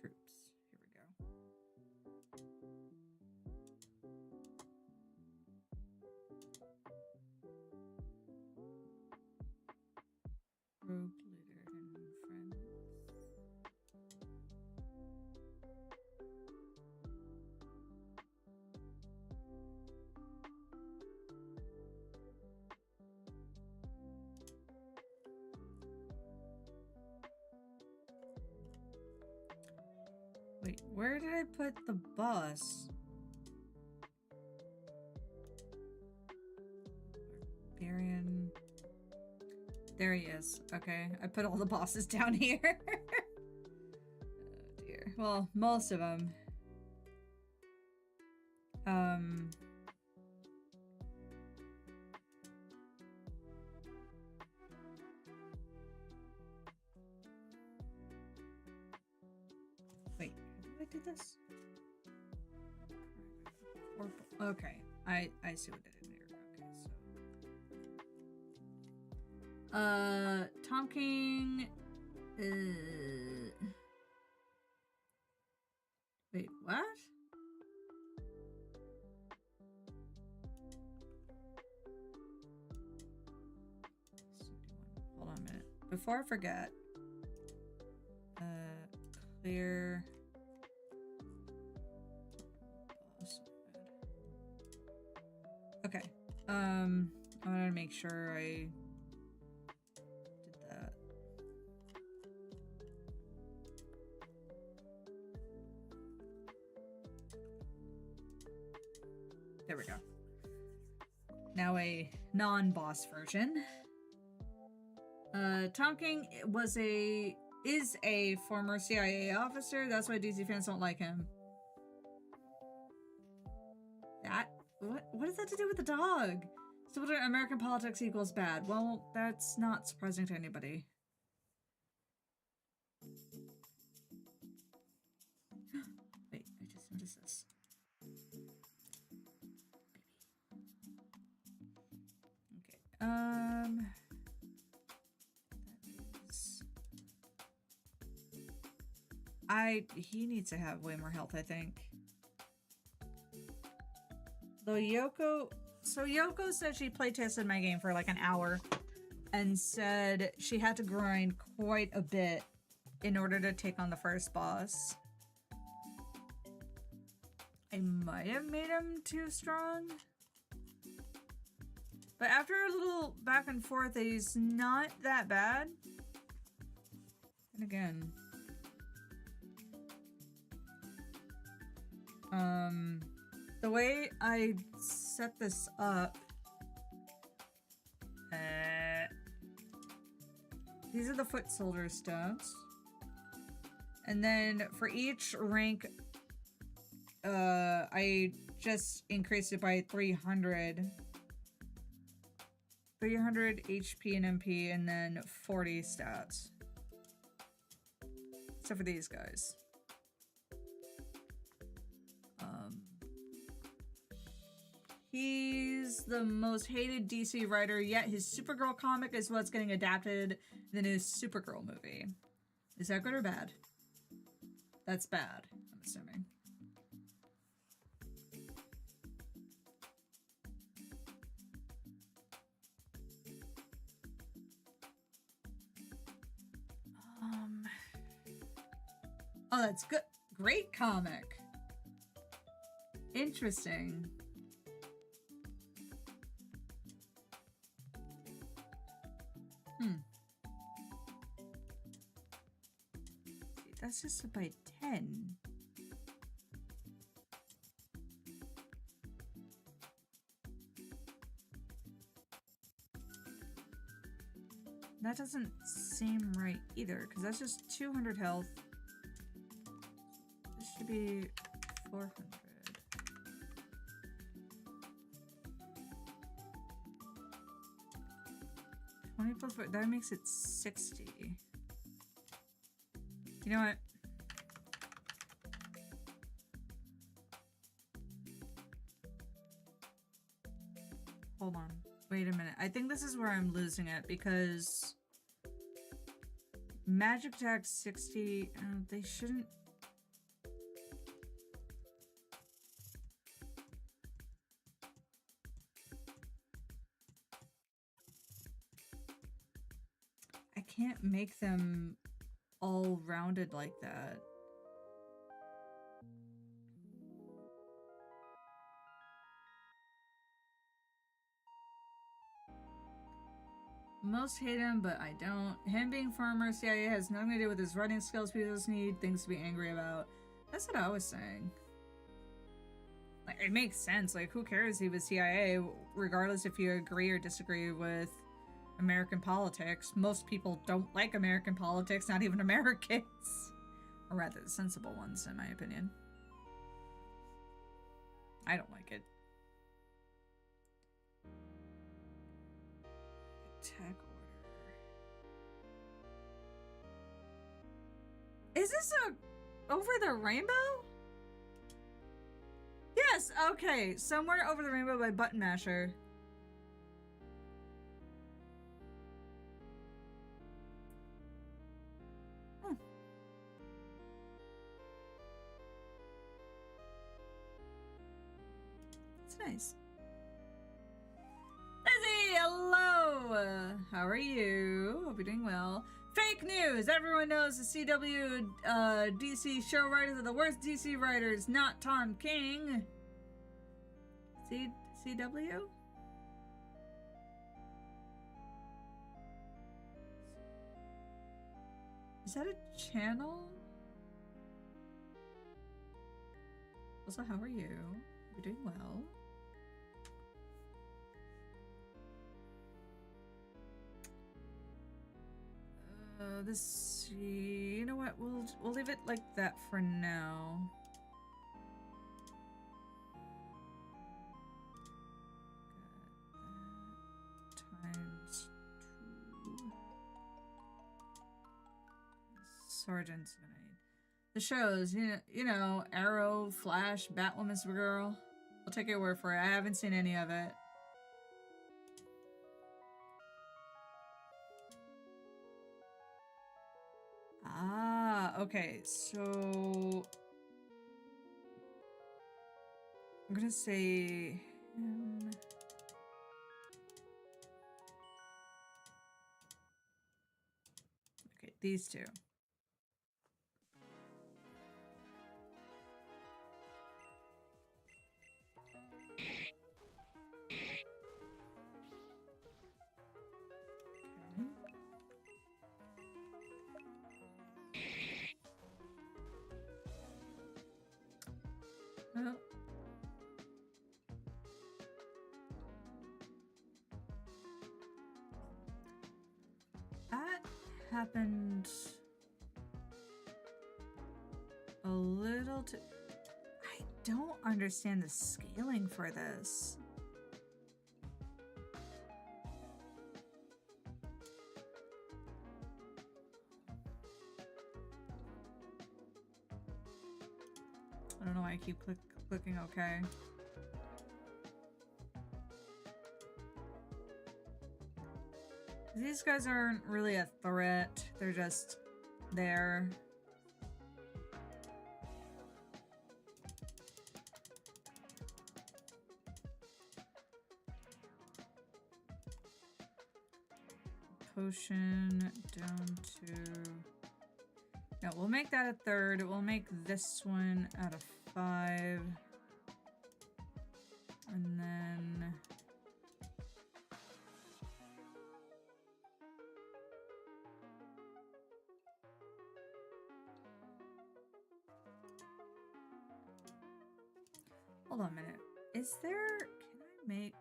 Troops. Here we go. Rogue leader and friends. Wait, where did I put the boss? Barbarian. There he is. Okay, I put all the bosses down here. Oh dear. Well, most of them. Wait, how did I do this? Okay, I see what I did here. Okay, so Tom King. Wait, what? Hold on a minute. Before I forget, clear. Okay. I wanted to make sure I did that. There we go. Now a non-boss version. Tom King is a former CIA officer. That's why DC fans don't like him. What does that to do with the dog? So American politics equals bad. Well, that's not surprising to anybody. Wait, I just noticed this. Okay. He needs to have way more health, I think. Though Yoko said she playtested my game for like an hour and said she had to grind quite a bit in order to take on the first boss. I might have made him too strong. But after a little back and forth, he's not that bad. And again, the way I set this up, these are the foot soldier stats. And then for each rank, I just increased it by 300 HP and MP, and then 40 stats. Except for these guys. He's the most hated DC writer, yet his Supergirl comic is what's getting adapted in the new Supergirl movie. Is that good or bad? That's bad, I'm assuming. Oh, that's good. Great comic. Interesting. That's just by 10. That doesn't seem right either, because that's just 200 health. This should be 400. 20 plus 4, that makes it 60. You know what? Hold on. Wait a minute. I think this is where I'm losing it because magic attack 60. They shouldn't. I can't make them all rounded like that. Most hate him, but I don't. Him being former CIA has nothing to do with his writing skills. People just need things to be angry about. That's what I was saying. Like, it makes sense. Like, who cares if he was CIA, regardless if you agree or disagree with American politics. Most people don't like American politics, not even Americans. Or rather, the sensible ones, in my opinion. I don't like it. Attack order. Is this a over the rainbow? Yes, okay. Somewhere Over the Rainbow by Button Masher. It's nice. Lizzie, hello! How are you? Hope you're doing well. Fake news! Everyone knows the CW DC show writers are the worst DC writers, not Tom King. CW? Is that a channel? Also, how are you? You're doing well. This, you know what? We'll leave it like that for now. Got that times 2. Sergeant's gonna need the shows. You know, Arrow, Flash, Batwoman, Supergirl. I'll take your word for it. I haven't seen any of it. Ah, okay, so I'm gonna say him. Okay, these two. Well, that happened a little too. I don't understand the scaling for this. I don't know why I keep clicking OK. These guys aren't really a threat. They're just there. Potion down to Yeah, we'll make that a third. We'll make this one out of 5. And then... Hold on a minute. Is there... Can I make...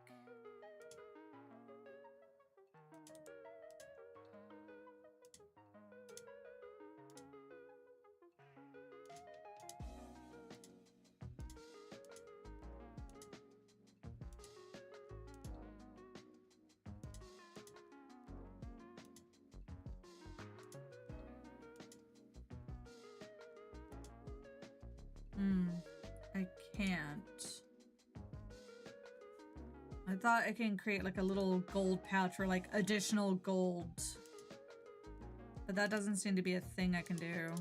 I can't. I thought I can create like a little gold pouch or like additional gold. But that doesn't seem to be a thing I can do.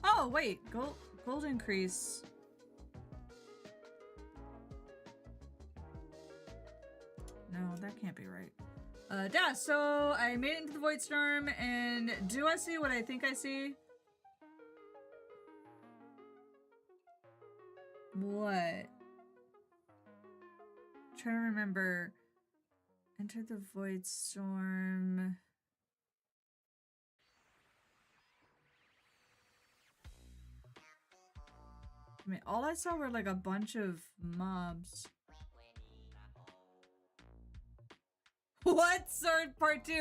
Oh, wait. Gold increase. No, that can't be right. Yeah, so I made it into the Void Storm, and do I see what I think I see? What? Trying to remember. Enter the Void Storm. I mean, all I saw were like a bunch of mobs. What? Sword part 2?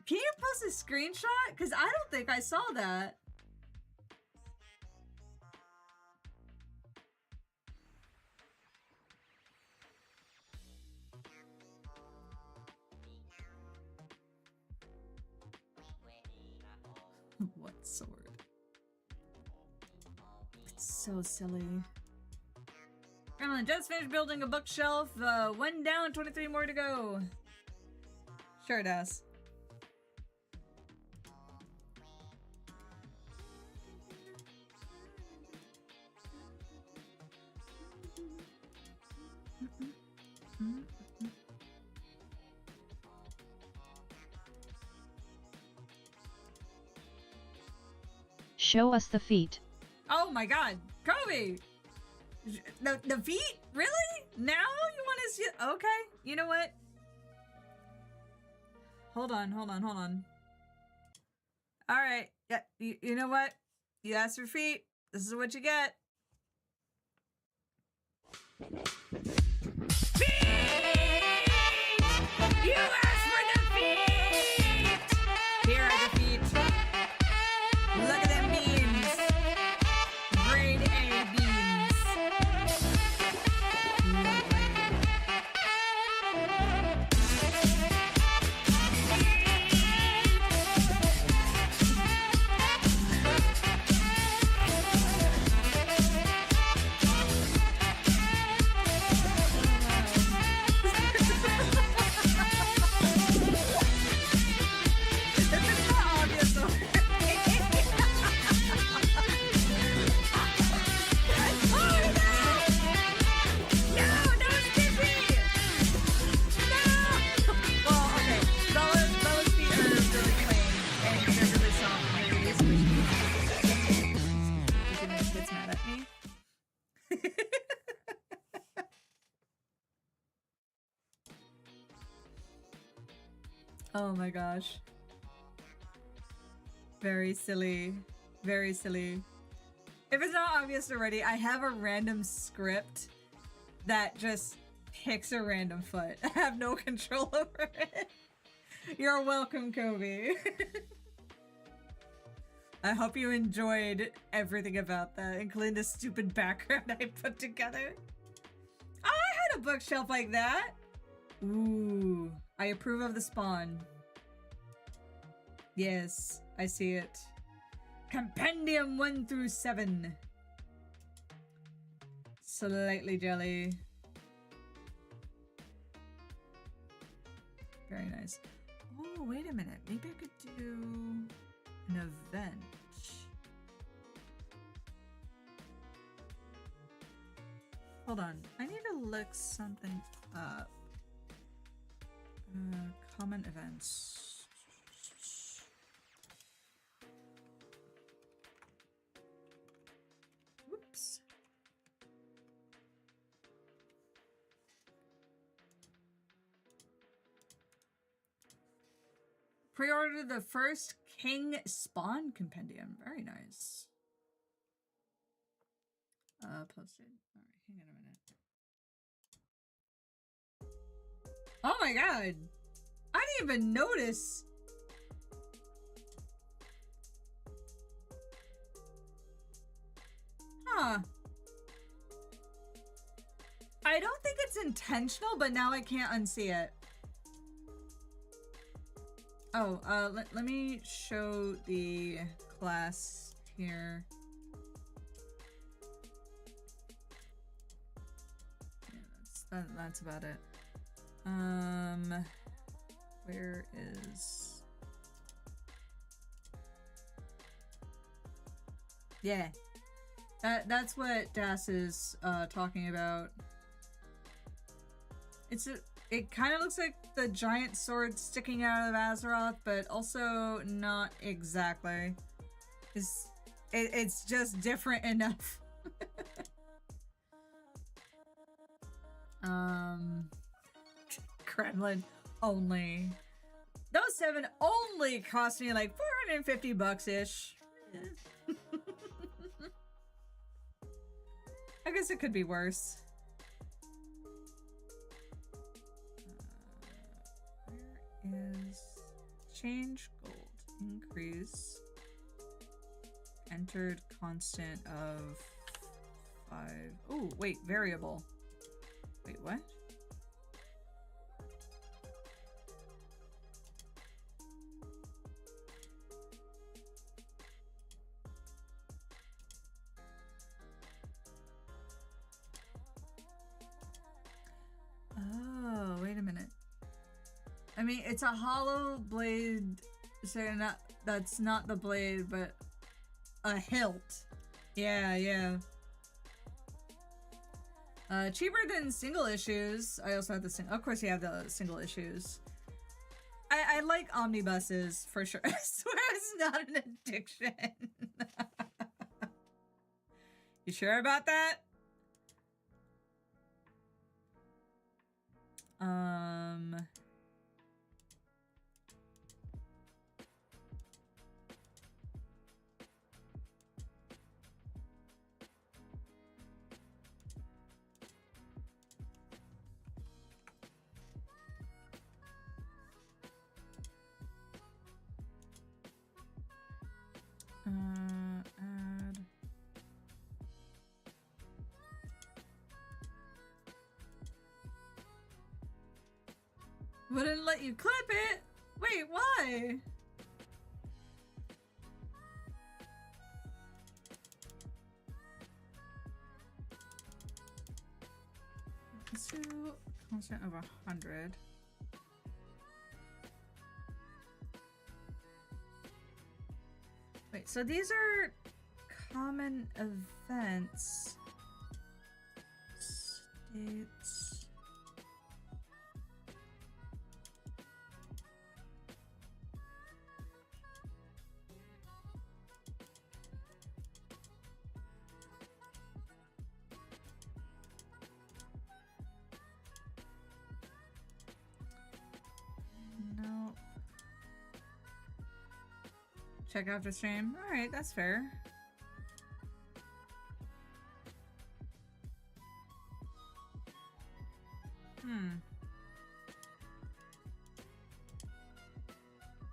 Can you post a screenshot? Because I don't think I saw that. What sword? It's so silly. Gremlin just finished building a bookshelf. 1 down, 23 more to go. Sure does. Show us the feet. Oh my god, Kobe! The feet? Really? Now you want to see it? Okay, you know what? Hold on. Alright, yeah, you know what? You asked for feet. This is what you get. Feet! You asked for the feet! Here are the feet. Look at them beans. Grade A beans. Oh my gosh. Very silly. Very silly. If it's not obvious already, I have a random script that just picks a random foot. I have no control over it. You're welcome, Kobe. I hope you enjoyed everything about that, including the stupid background I put together. Oh, I had a bookshelf like that. Ooh, I approve of the spawn. Yes, I see it. Compendium 1 through 7. Slightly jelly. Very nice. Oh, wait a minute. Maybe I could do an event. Hold on. I need to look something up. common events. Whoops. Pre-ordered the first King Spawn compendium. Very nice. Posted. All right, hang on a minute. Oh my god! I didn't even notice. Huh. I don't think it's intentional, but now I can't unsee it. Oh, let me show the class here. Yeah, that's about it. Where is... Yeah. That's what Das is, talking about. It kind of looks like the giant sword sticking out of Azeroth, but also not exactly. It's just different enough. Kremlin only. Those 7 only cost me like 450 bucks-ish. I guess it could be worse. Where is change gold increase entered constant of 5. Oh wait, variable. Wait, what? Oh, wait a minute. I mean, it's a hollow blade, so that's not the blade, but a hilt. Yeah, yeah. Cheaper than single issues. I also have the of course you have the single issues. I like omnibuses for sure. I swear it's not an addiction. You sure about that? Add. Wouldn't let you clip it? Wait, why? Let's do constant of 100. Wait, so these are common events. States. No. Check after stream. Alright, that's fair.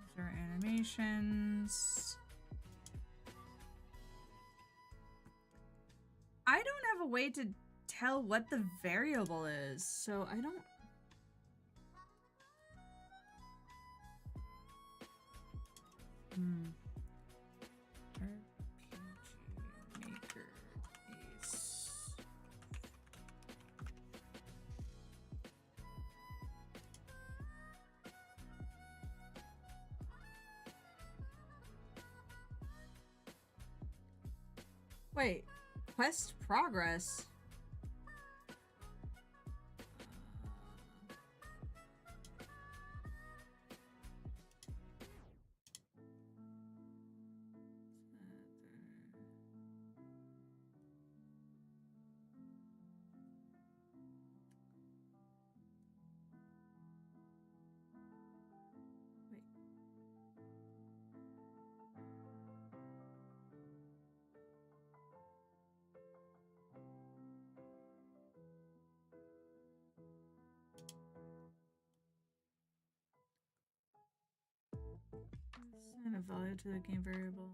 These are animations. I don't have a way to tell what the variable is, so I don't... RPG Maker Ace. Wait, quest progress. assign a value to the game variable.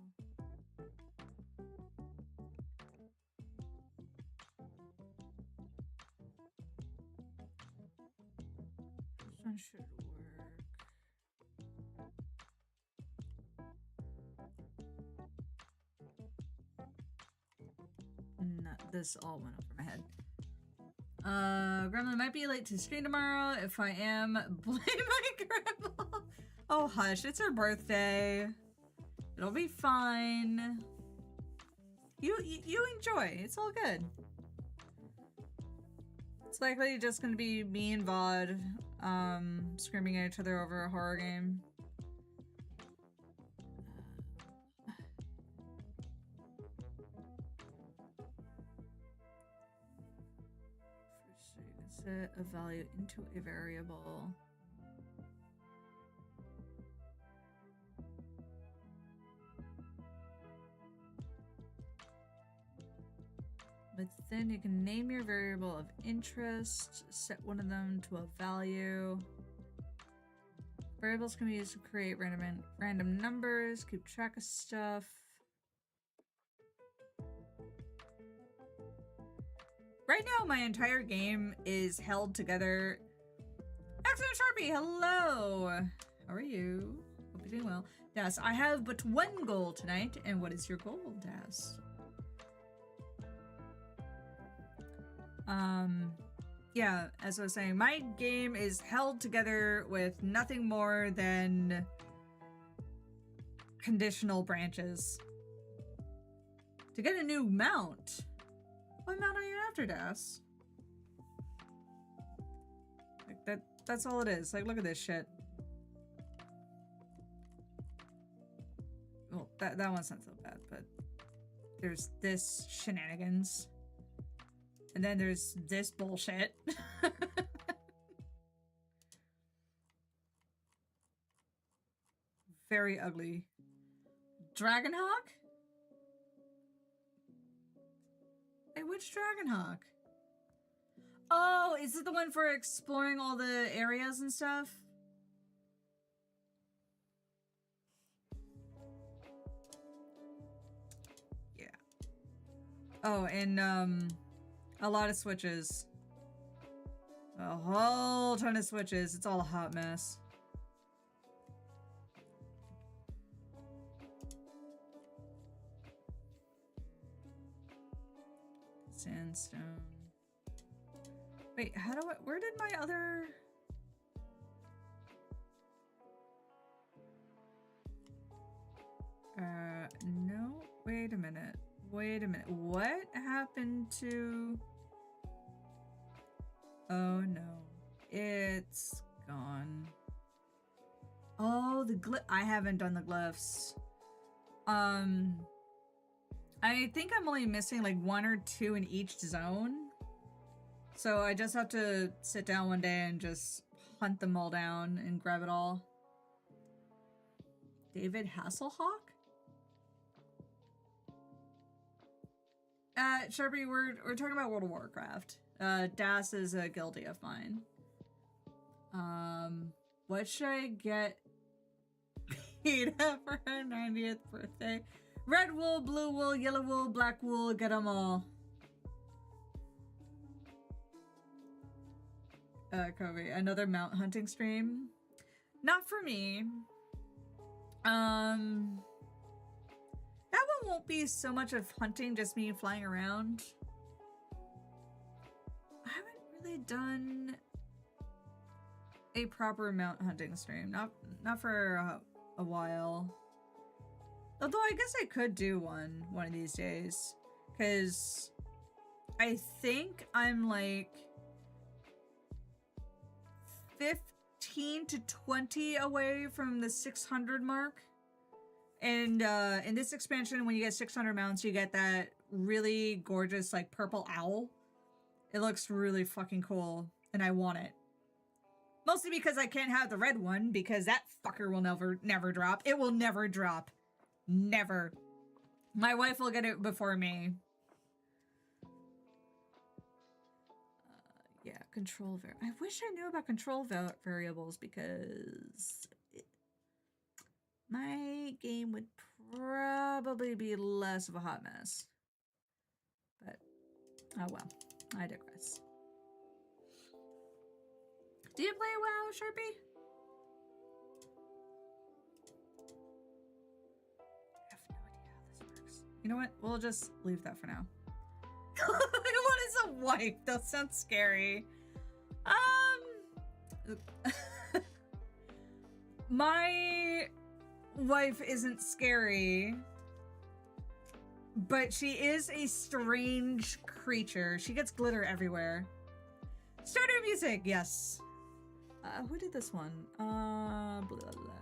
This one should work. No, this all went over my head. Grandma might be late to stream tomorrow. If I am, blame my grandma. Oh, hush. It's her birthday. It'll be fine. You enjoy. It's all good. It's likely just gonna be me and Vod, screaming at each other over a horror game. So you can set a value into a variable. But then you can name your variable of interest, set one of them to a value. Variables can be used to create random numbers, keep track of stuff. Right now, my entire game is held together. Excellent Sharpie, hello! How are you? Hope you're doing well. Das, I have but one goal tonight, and what is your goal, Das? Yeah, as I was saying, my game is held together with nothing more than conditional branches. To get a new mount. What mount are you after, Das? Like that's all it is. Like, look at this shit. Well, that one's not so bad, but there's this shenanigans. And then there's this bullshit. Very ugly. Dragonhawk? Hey, which Dragonhawk? Oh, is it the one for exploring all the areas and stuff? Yeah. Oh, and a lot of switches. A whole ton of switches. It's all a hot mess. Sandstone. Wait, how do I... Where did my other... No. Wait a minute. Wait a minute. What happened to... Oh no. It's gone. Oh, the glyph. I haven't done the glyphs. I think I'm only missing like 1 or 2 in each zone. So I just have to sit down one day and just hunt them all down and grab it all. David Hasselhoff? Sharpie, we're talking about World of Warcraft. Das is a guildie of mine. What should I get Peeta for her 90th birthday? Red wool, blue wool, yellow wool, black wool, get them all. Kobe, another mount hunting stream? Not for me. That one won't be so much of hunting, just me flying around. I haven't really done a proper mount hunting stream. Not for a while. Although I guess I could do one of these days. Because I think I'm like 15 to 20 away from the 600 mark. And in this expansion, when you get 600 mounts, you get that really gorgeous like purple owl. It looks really fucking cool, and I want it. Mostly because I can't have the red one, because that fucker will never drop. It will never drop. Never. My wife will get it before me. Yeah, control I wish I knew about control variables, because my game would probably be less of a hot mess. But, oh well, I digress. Do you play WoW, Sharpie? I have no idea how this works. You know what? We'll just leave that for now. What is a wife? That sounds scary. My wife isn't scary, but she is a strange creature. She gets glitter everywhere. Starter music, yes. Who did this one? Blah, blah, blah.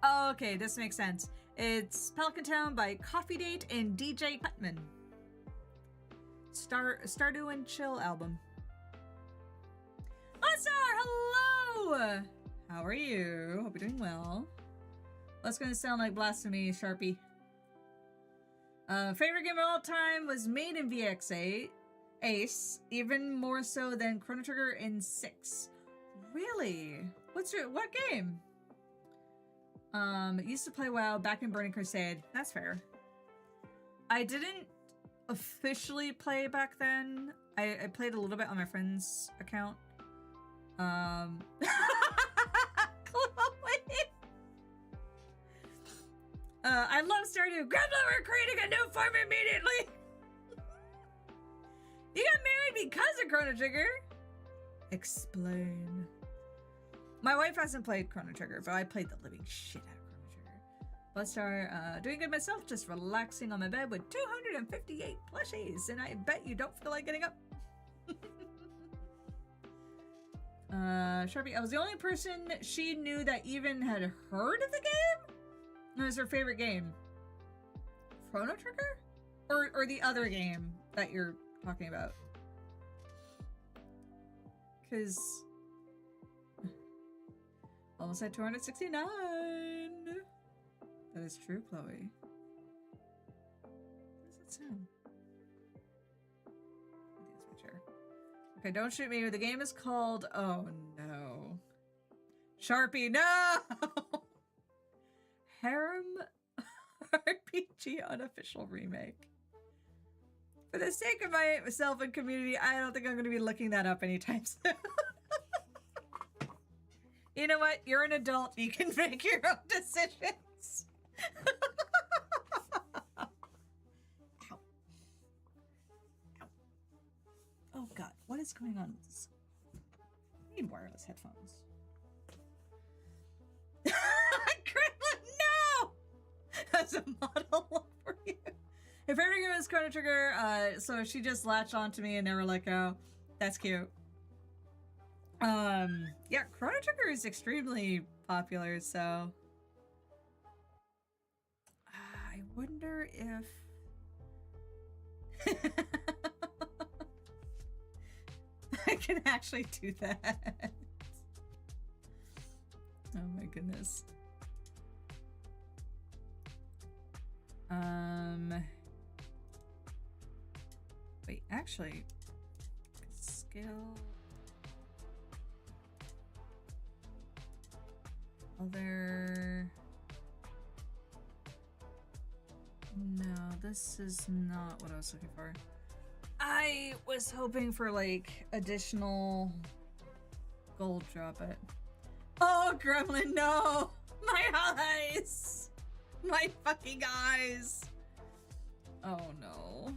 Oh, okay, this makes sense. It's Pelican Town by Coffee Date and DJ Putman. Stardew and Chill album. Lasar, hello! How are you? Hope you're doing well. That's gonna sound like blasphemy, Sharpie. Favorite game of all time was Maiden VX8. Ace, even more so than Chrono Trigger in 6. Really? What game? Used to play WoW back in Burning Crusade. That's fair. I didn't officially play back then. I played a little bit on my friend's account. Chloe. I love Stardew. Gremlin, we're creating a new farm immediately. You got married because of Chrono Trigger? Explain. My wife hasn't played Chrono Trigger, but I played the living shit out of Chrono Trigger. Bloodstar, doing good myself, just relaxing on my bed with 258 plushies, and I bet you don't feel like getting up. Sharpie, I was the only person she knew that even had heard of the game? It was her favorite game. Chrono Trigger? Or the other game that you're talking about? Because almost at 269. That is true, Chloe. What does that sound? I think it's my chair. Okay, don't shoot me. The game is called... Oh, no. Sharpie, no! Harem RPG Unofficial Remake. For the sake of myself and community, I don't think I'm going to be looking that up anytime soon. You know what? You're an adult. You can make your own decisions. Ow. Ow. Oh god, what is going on with this? I need wireless headphones. Gremlin, no! That's a model for you. If everything was Chrono Trigger, so she just latched onto me and never let go. That's cute. Yeah, Chrono Trigger is extremely popular, so I wonder if I can actually do that. Oh my goodness. Wait, actually, skill. Other... No, this is not what I was looking for. I was hoping for, like, additional gold drop it. Oh, Gremlin, no! My eyes! My fucking eyes! Oh, no.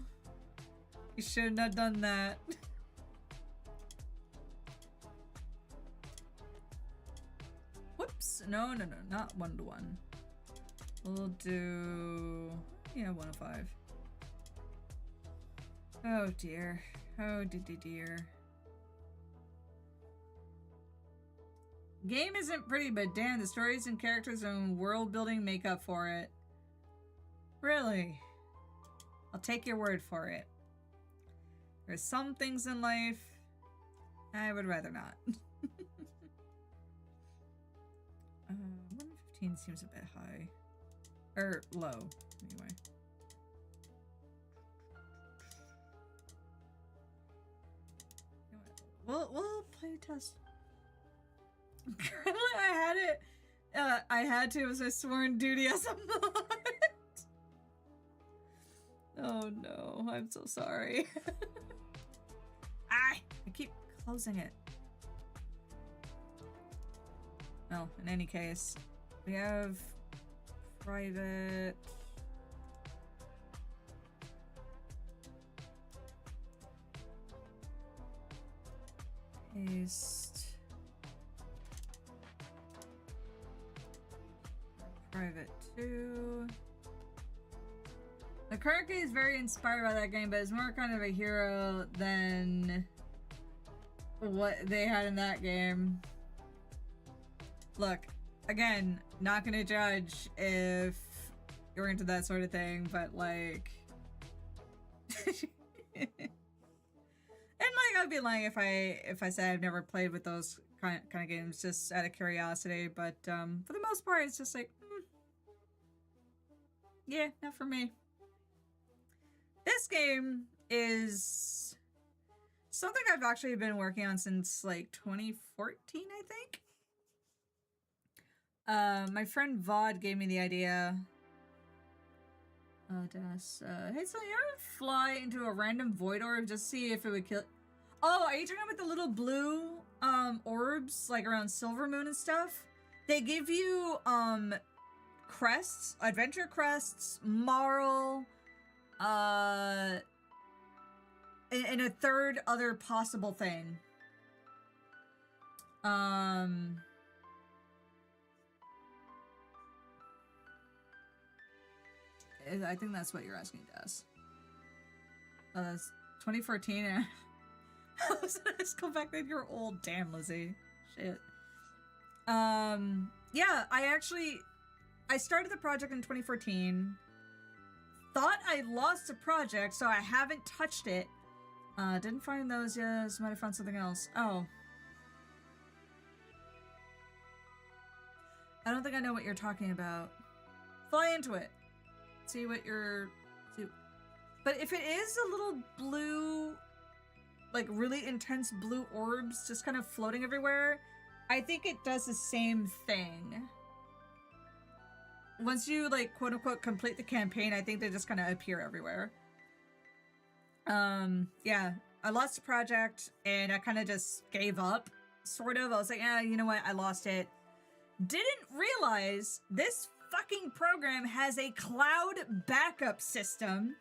You shouldn't have done that. Whoops. No, not 1-to-1. We'll do... yeah, 105. Oh, dear. Oh, dear. Game isn't pretty, but damn, the stories and characters and world building make up for it. Really? I'll take your word for it. There's some things in life I would rather not. 115 seems a bit high. Or low, anyway. We'll play test. I had to. It was my sworn duty as a mod. Oh no, I'm so sorry. I keep closing it. Well, in any case, we have private. Paste. Private 2. The Kirky is very inspired by that game, but it's more kind of a hero than what they had in that game. Look, again, not gonna judge if you're into that sort of thing, but like... And like, I'd be lying if I said I've never played with those kind of games just out of curiosity, but for the most part, it's just like, yeah, not for me. This game is something I've actually been working on since like 2014, I think. My friend Vod gave me the idea. Oh, Das. Hey, so you ever fly into a random void orb just to see if it would kill? Oh, are you talking about the little blue orbs like around Silver Moon and stuff? They give you crests, adventure crests, Marl, and a third other possible thing. I think that's what you're asking, Des. Oh, that's 2014. Let's go back then. You're old. Damn, Lizzie. Shit. Yeah, I started the project in 2014. Thought I lost the project, so I haven't touched it. Didn't find those yet, so might have found something else. Oh. I don't think I know what you're talking about. Fly into it. See what you're... But if it is a little blue, like really intense blue orbs just kind of floating everywhere, I think it does the same thing. Once you, like, quote-unquote complete the campaign, I think they just kind of appear everywhere. Yeah, I lost the project, and I kind of just gave up, sort of. I was like, you know what, I lost it. Didn't realize this fucking program has a cloud backup system,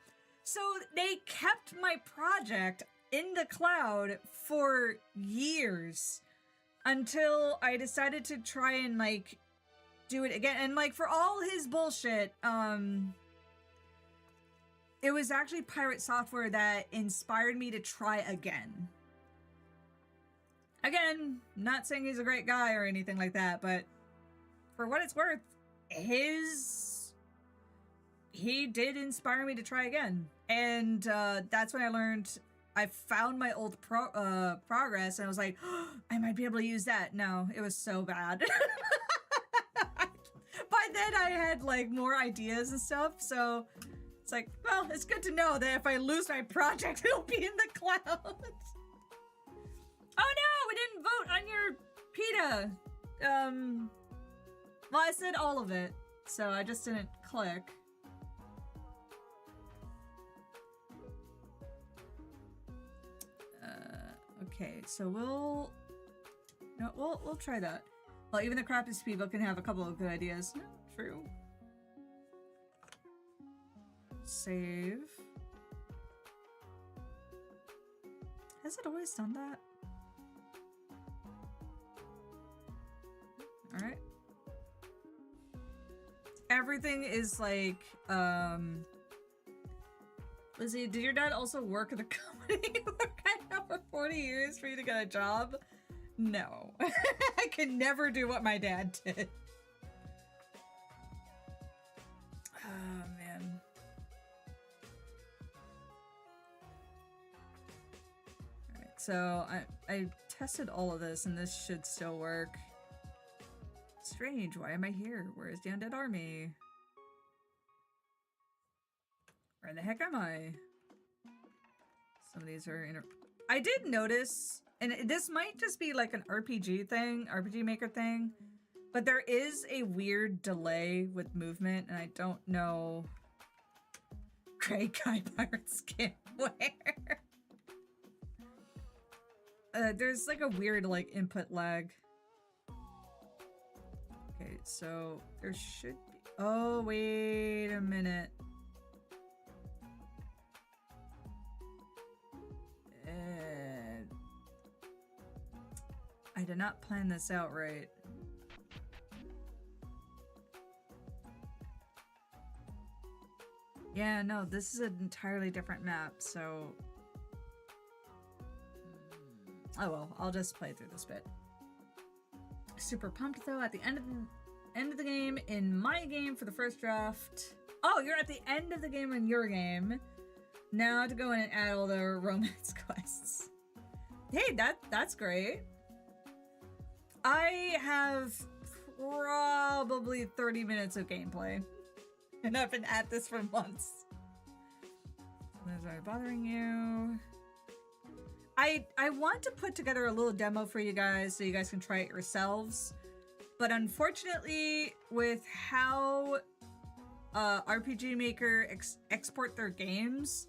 so they kept my project in the cloud for years until I decided to try and, like, do it again. And, like, for all his bullshit, it was actually Pirate Software that inspired me to try again. Again, not saying he's a great guy or anything like that, but for what it's worth, he did inspire me to try again. And that's when I found my old progress, and I was like, oh, I might be able to use that. No, it was so bad. By then I had like more ideas and stuff, so it's like, well, it's good to know that if I lose my project, it'll be in the cloud. Oh no, we didn't vote on your PETA. Well, I said all of it, so I just didn't click. Okay, so we'll try that. Well, even the crappiest people can have a couple of good ideas. True. Save. Has it always done that? Alright. Everything is like, Lizzie, did your dad also work at the company you work at now for 40 years for you to get a job? No. I can never do what my dad did. Oh, man. Alright, so I tested all of this and this should still work. Strange, why am I here? Where's the undead army? Where the heck am I? Some of these are I did notice, and this might just be like an RPG thing, RPG Maker thing, But there is a weird delay with movement, and I don't know. Great Guy Pirate Skin where? There's like a weird like input lag. Okay, so there should be. Oh, wait a minute. I did not plan this out right. Yeah, no, this is an entirely different map, so... Oh well, I'll just play through this bit. Super pumped though, at the end of the game, in my game for the first draft. Oh, you're at the end of the game in your game. Now to go in and add all the romance quests. Hey, that's great. I have probably 30 minutes of gameplay. And I've been at this for months. Those are bothering you. I want to put together a little demo for you guys so you guys can try it yourselves. But unfortunately, with how RPG Maker export their games,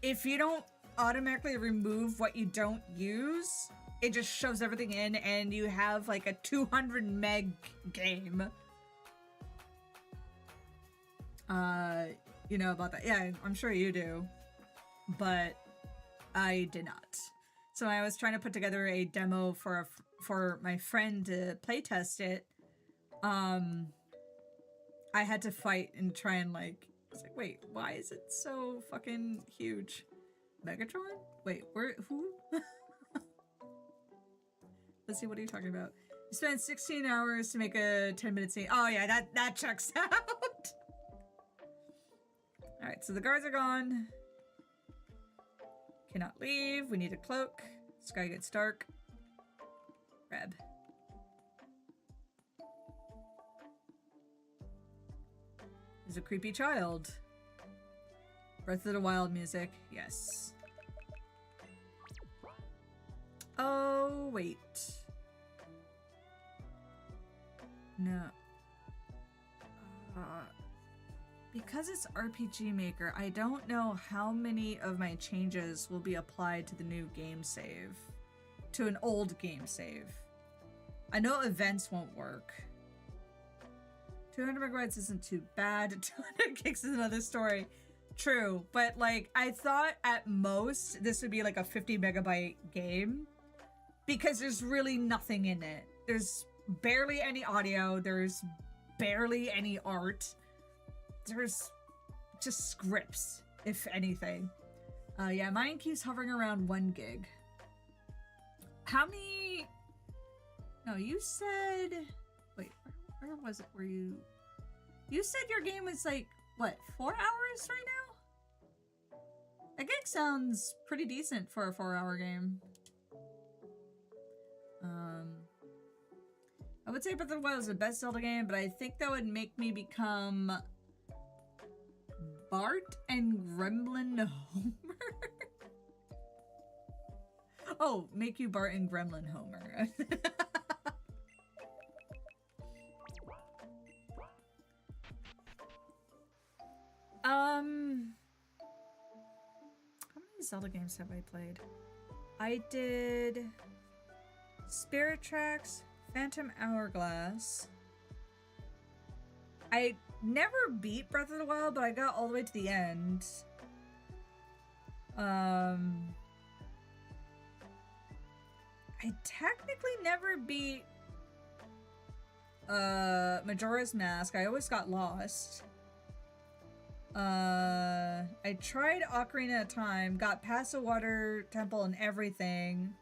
if you don't automatically remove what you don't use, it just shoves everything in and you have like a 200 meg game. You know about that. Yeah, I'm sure you do. But I did not. So I was trying to put together a demo for my friend to playtest it. I had to fight and try and like, I was like, wait, why is it so fucking huge? Megatron? Wait, who? Let's see, what are you talking about? You spent 16 hours to make a 10-minute scene. Oh yeah, that checks out. Alright, so the guards are gone. Cannot leave. We need a cloak. Sky gets dark. Grab. There's a creepy child. Breath of the Wild music. Yes. Oh, wait. No. Because it's RPG Maker, I don't know how many of my changes will be applied to the new game save. To an old game save. I know events won't work. 200 megabytes isn't too bad. 200 gigs is another story. True, but like, I thought at most this would be like a 50 megabyte game. Because there's really nothing in it. There's barely any audio. There's barely any art. There's just scripts, if anything. Yeah, mine keeps hovering around 1 gig. How many... No, you said... Wait, where was it? Where you... You said your game was like, what, 4 hours right now? That gig sounds pretty decent for a 4-hour game. I would say Breath of the Wild is the best Zelda game, but I think that would make me become Bart and Gremlin Homer. Oh, make you Bart and Gremlin Homer. How many Zelda games have I played? I did Spirit Tracks, Phantom Hourglass. I never beat Breath of the Wild, but I got all the way to the end. I technically never beat Majora's Mask. I always got lost. I tried Ocarina of Time, got past the water temple and everything,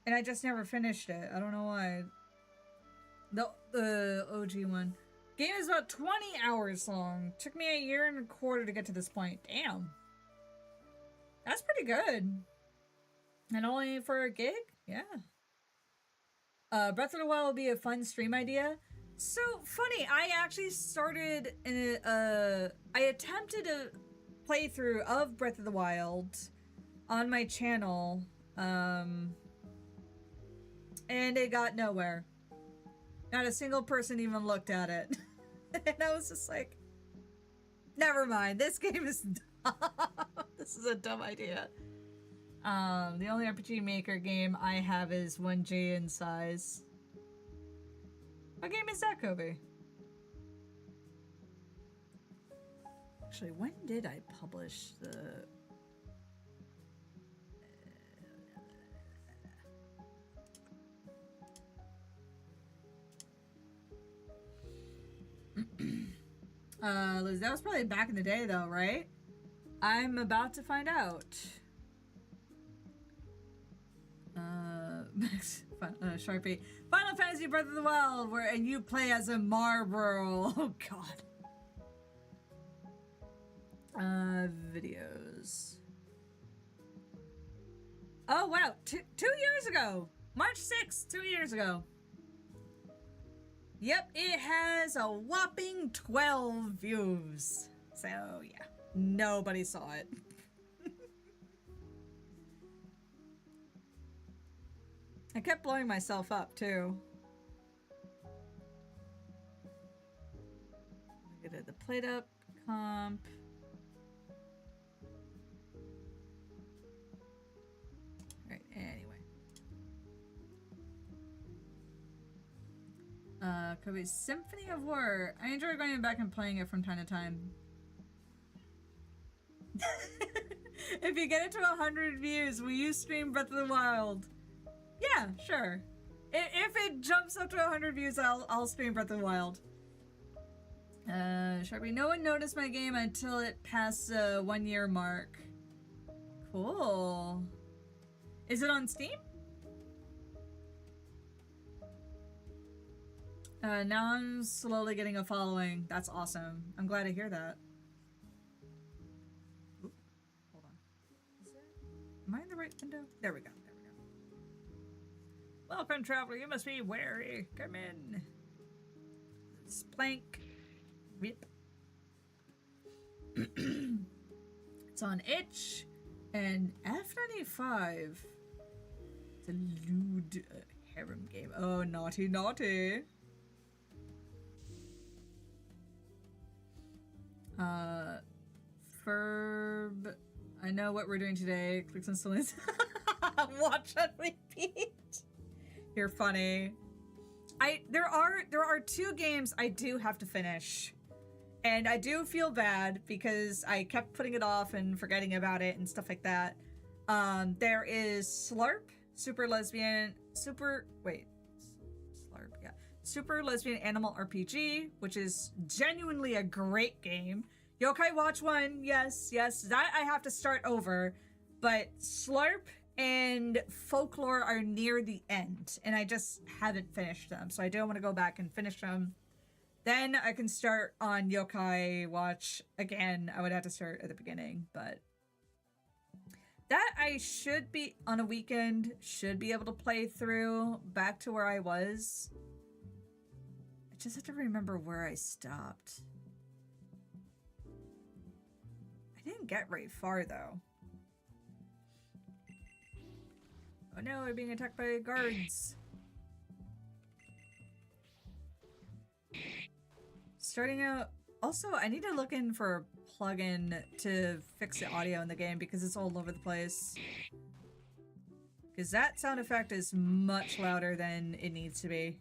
and I just never finished it. I don't know why. The OG one. Game is about 20 hours long. Took me 1.25 years to get to this point. Damn. That's pretty good. And only for a gig? Yeah. Breath of the Wild will be a fun stream idea. So funny, I actually started in I attempted a playthrough of Breath of the Wild on my channel, and it got nowhere. Not a single person even looked at it. And I was just like, never mind. This game is dumb. This is a dumb idea. The only RPG Maker game I have is 1G in size. What game is that, Kobe? Actually, when did I publish the... Liz, that was probably back in the day though, right? I'm about to find out. Sharpie. Final Fantasy Breath of the Wild, and you play as a Marlboro. Oh god. Videos. Oh wow, 2 years ago. March 6th, 2 years ago. Yep, it has a whopping 12 views. So, yeah. Nobody saw it. I kept blowing myself up, too. Look at the plate up comp. Alright, anyway. Kobe's Symphony of War. I enjoy going back and playing it from time to time. If you get it to 100 views, will you stream Breath of the Wild? Yeah, sure. If it jumps up to 100 views, I'll stream Breath of the Wild. Sharpie, no one noticed my game until it passed the 1 year mark. Cool. Is it on Steam? Now I'm slowly getting a following. That's awesome. I'm glad to hear that. Oop, hold on. Am I in the right window? There we go. There we go. Welcome, traveler. You must be wary. Come in. Splank. Rip. It's on itch and F95. It's a lewd harem game. Oh, naughty, naughty. Ferb. I know what we're doing today. Clicks on Celine. Watch on repeat. You're funny. There are 2 games I do have to finish. And I do feel bad because I kept putting it off and forgetting about it and stuff like that. There is Slurp, Super Lesbian Animal RPG, which is genuinely a great game. Yokai Watch 1, yes, that I have to start over. But Slurp and Folklore are near the end, and I just haven't finished them, so I do want to go back and finish them. Then I can start on Yokai Watch again. I would have to start at the beginning, but that I should be on a weekend, should be able to play through back to where I was. I just have to remember where I stopped. I didn't get very far though. Oh no, I'm being attacked by guards. Starting out. Also, I need to look in for a plugin to fix the audio in the game because it's all over the place. Because that sound effect is much louder than it needs to be.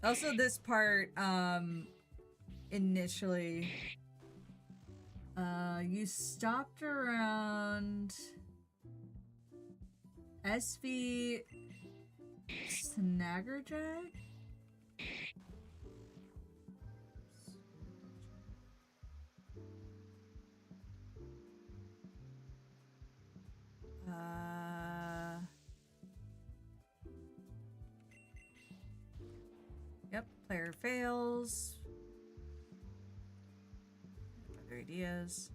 Also, this part, initially, you stopped around SV Snaggerjack? Yep, player fails. Other ideas.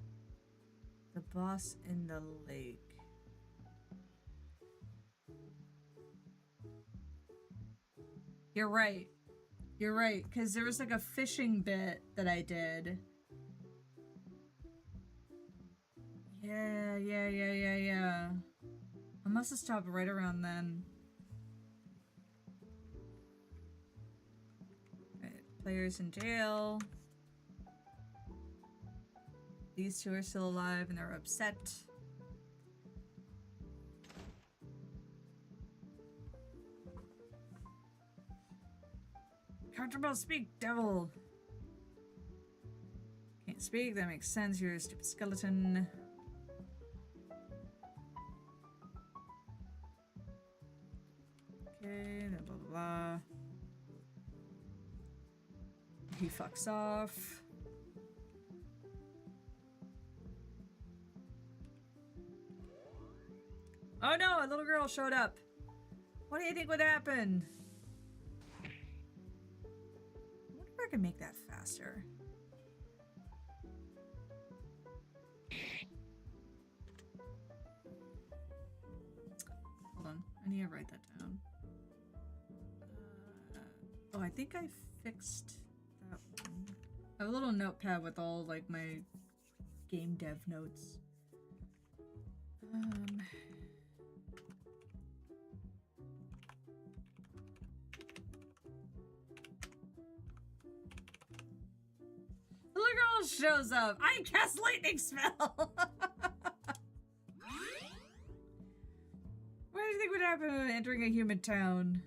The boss in the lake. You're right. You're right, because there was like a fishing bit that I did. Yeah. I must have stopped right around then. Right, players in jail. These two are still alive and they're upset. Comfortable, speak, devil. Can't speak, that makes sense. You're a stupid skeleton. Okay, then blah blah blah. He fucks off. Oh no, a little girl showed up. What do you think would happen? I wonder if I can make that faster. Hold on, I need to write that down. Oh, I think I fixed that one. I have a little notepad with all like my game dev notes. Little girl shows up. I cast lightning spell. What do you think would happen when entering a human town?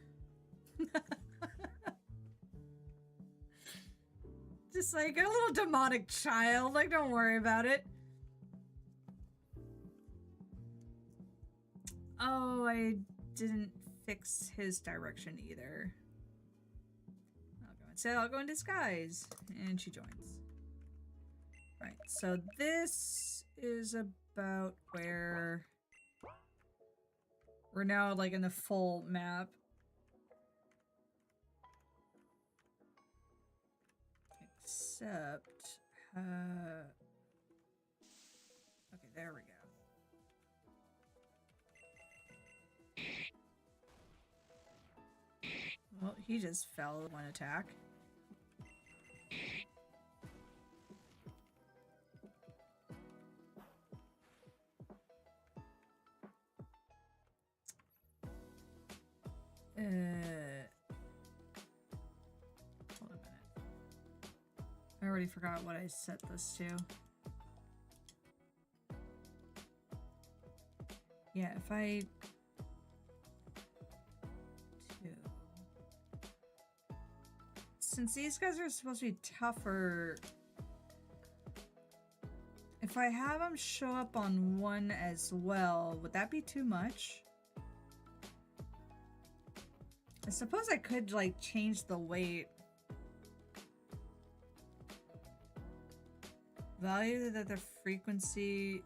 Just like a little demonic child. Like, don't worry about it. Oh, I didn't fix his direction either. I'll go in disguise. And she joins. Right, so this is about where we're now like in the full map. Except, okay, there we go. Well, he just fell with one attack. Hold a minute. I already forgot what I set this to. Yeah, if I... Since these guys are supposed to be tougher, if I have them show up on one as well, would that be too much? I suppose I could like change the weight. Value that the frequency...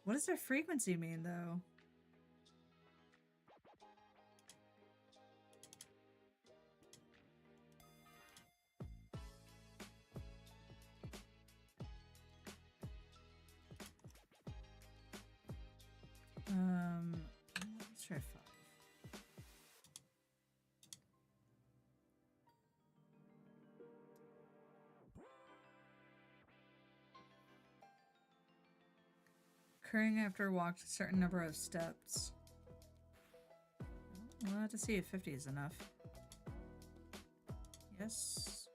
What does their frequency mean though? Let's try 5. Occurring after walked a certain number of steps. We'll have to see if 50 is enough. Yes.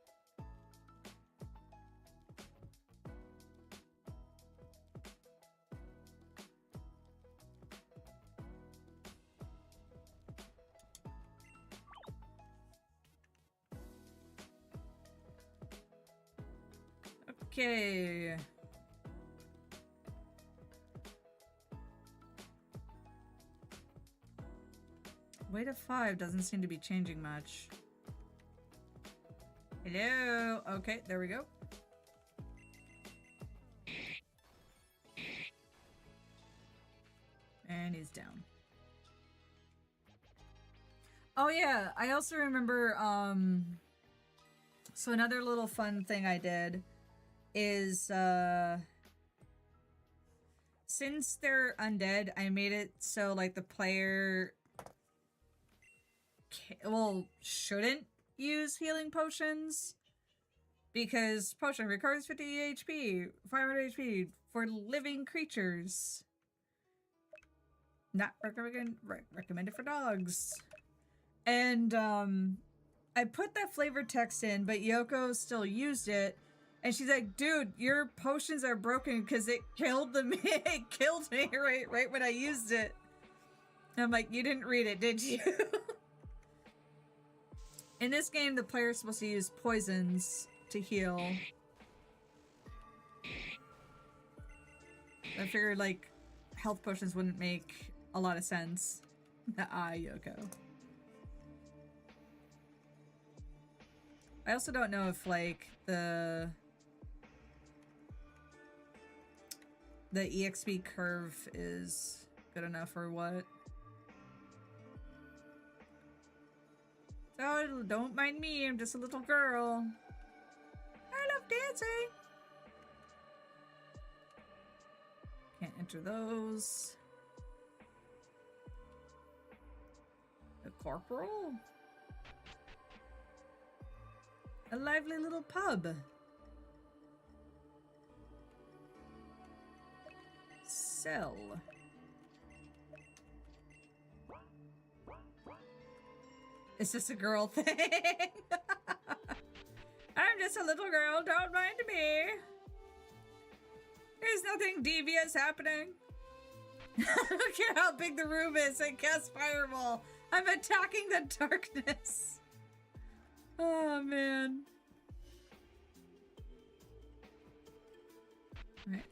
Okay. Weight of 5 doesn't seem to be changing much. Hello. Okay, there we go. And he's down. Oh yeah, I also remember, so another little fun thing I did is, since they're undead, I made it so, like, the player, shouldn't use healing potions. because potion recovers 50 HP, 500 HP for living creatures. Not recommended for dogs. And I put that flavored text in, but Yoko still used it. And she's like, dude, your potions are broken because it killed them. It killed me right when I used it. And I'm like, you didn't read it, did you? In this game, the player is supposed to use poisons to heal. I figured, like, health potions wouldn't make a lot of sense. Yoko. I also don't know if, like, the EXP curve is good enough or what. Oh, don't mind me, I'm just a little girl. I love dancing. Can't enter those. The corporal? A lively little pub. Sell. Is this a girl thing? I'm just a little girl, don't mind me. There's nothing devious happening. Look at how big the room is. I cast fireball. I'm attacking the darkness. Oh, man. Alright.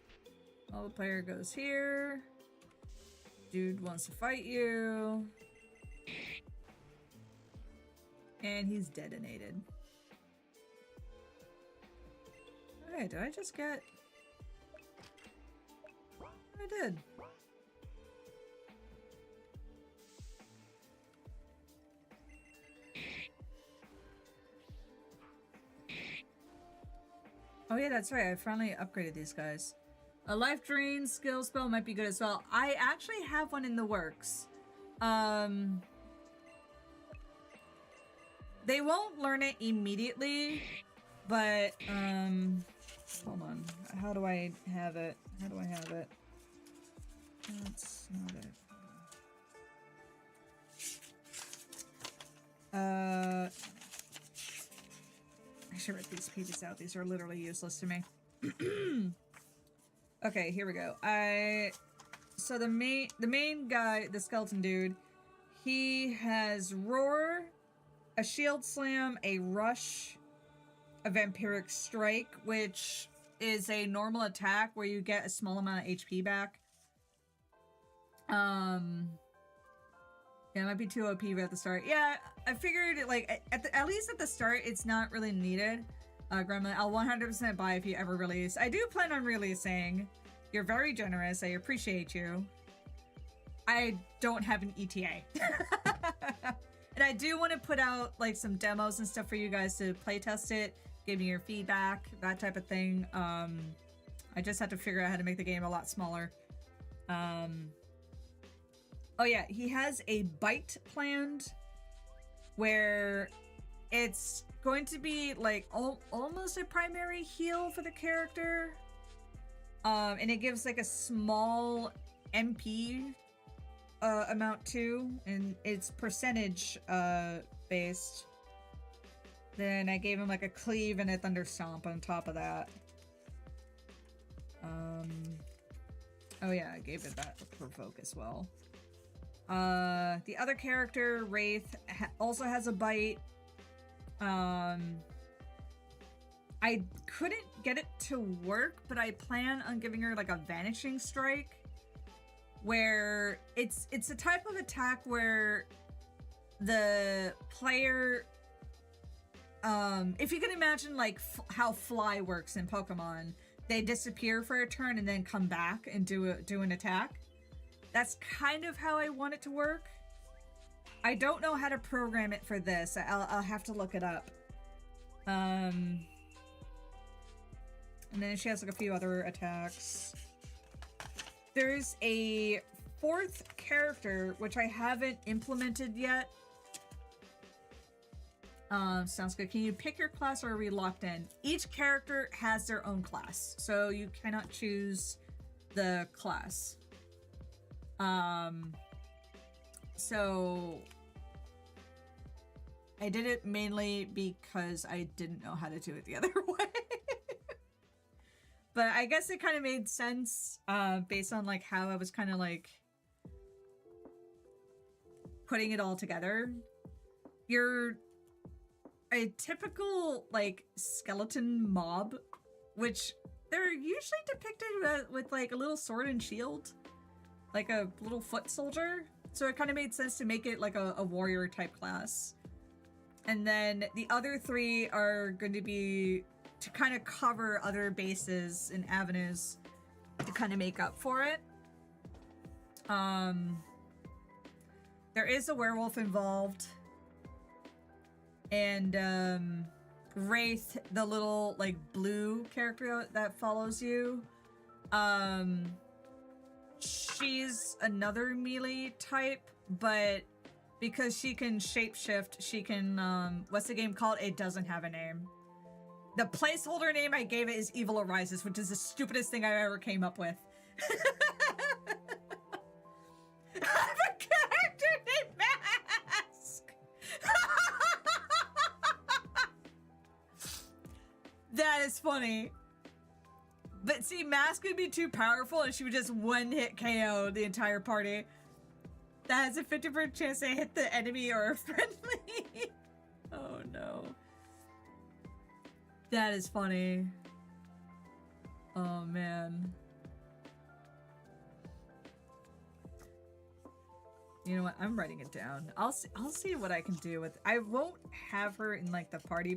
All the player goes here. Dude wants to fight you. And he's detonated. Okay, did I just get... I did. Oh yeah, that's right. I finally upgraded these guys. A life drain skill spell might be good as well. I actually have one in the works. They won't learn it immediately, but hold on. How do I have it? How do I have it? That's not it. I should write these pages out. These are literally useless to me. Okay, here we go. So the main guy, the skeleton dude, he has roar, a shield slam, a rush, a vampiric strike, which is a normal attack where you get a small amount of HP back. Yeah, it might be too OP right at the start. Yeah, I figured it, like, at least at the start, it's not really needed. Gremlin, I'll 100% buy if you ever release. I do plan on releasing. You're very generous. I appreciate you. I don't have an ETA. And I do want to put out, like, some demos and stuff for you guys to play test it, give me your feedback, that type of thing. I just have to figure out how to make the game a lot smaller. Oh yeah, he has a bite planned where it's going to be like almost a primary heal for the character. And it gives like a small MP amount too, and it's percentage based. Then I gave him like a cleave and a thunder stomp on top of that. Oh yeah, I gave it that provoke as well. The other character, Wraith, also has a bite. I couldn't get it to work, but I plan on giving her like a vanishing strike, where it's a type of attack where the player, if you can imagine like how fly works in Pokemon, they disappear for a turn and then come back and do an attack. That's kind of how I want it to work. I don't know how to program it for this. I'll have to look it up. And then she has like a few other attacks. There's a fourth character, which I haven't implemented yet. Sounds good. Can you pick your class or are we locked in? Each character has their own class, so you cannot choose the class. So I did it mainly because I didn't know how to do it the other way. But I guess it kind of made sense based on like how I was kind of like putting it all together. You're a typical like skeleton mob, which they're usually depicted with like a little sword and shield, like a little foot soldier. So it kind of made sense to make it like a warrior type class. And then the other three are going to be to kind of cover other bases and avenues to kind of make up for it. There is a werewolf involved. And Wraith, the little like blue character that follows you, she's another melee type, but because she can shapeshift, she can what's the game called? It doesn't have a name. The placeholder name I gave it is Evil Arises, which is the stupidest thing I ever came up with. I have a character named Mask. That is funny. But see, Mask would be too powerful and she would just one-hit KO the entire party. That has a 50% chance to hit the enemy or a friendly. Oh no. That is funny. Oh man. You know what? I'm writing it down. I'll see what I can do with. I won't have her in like the party,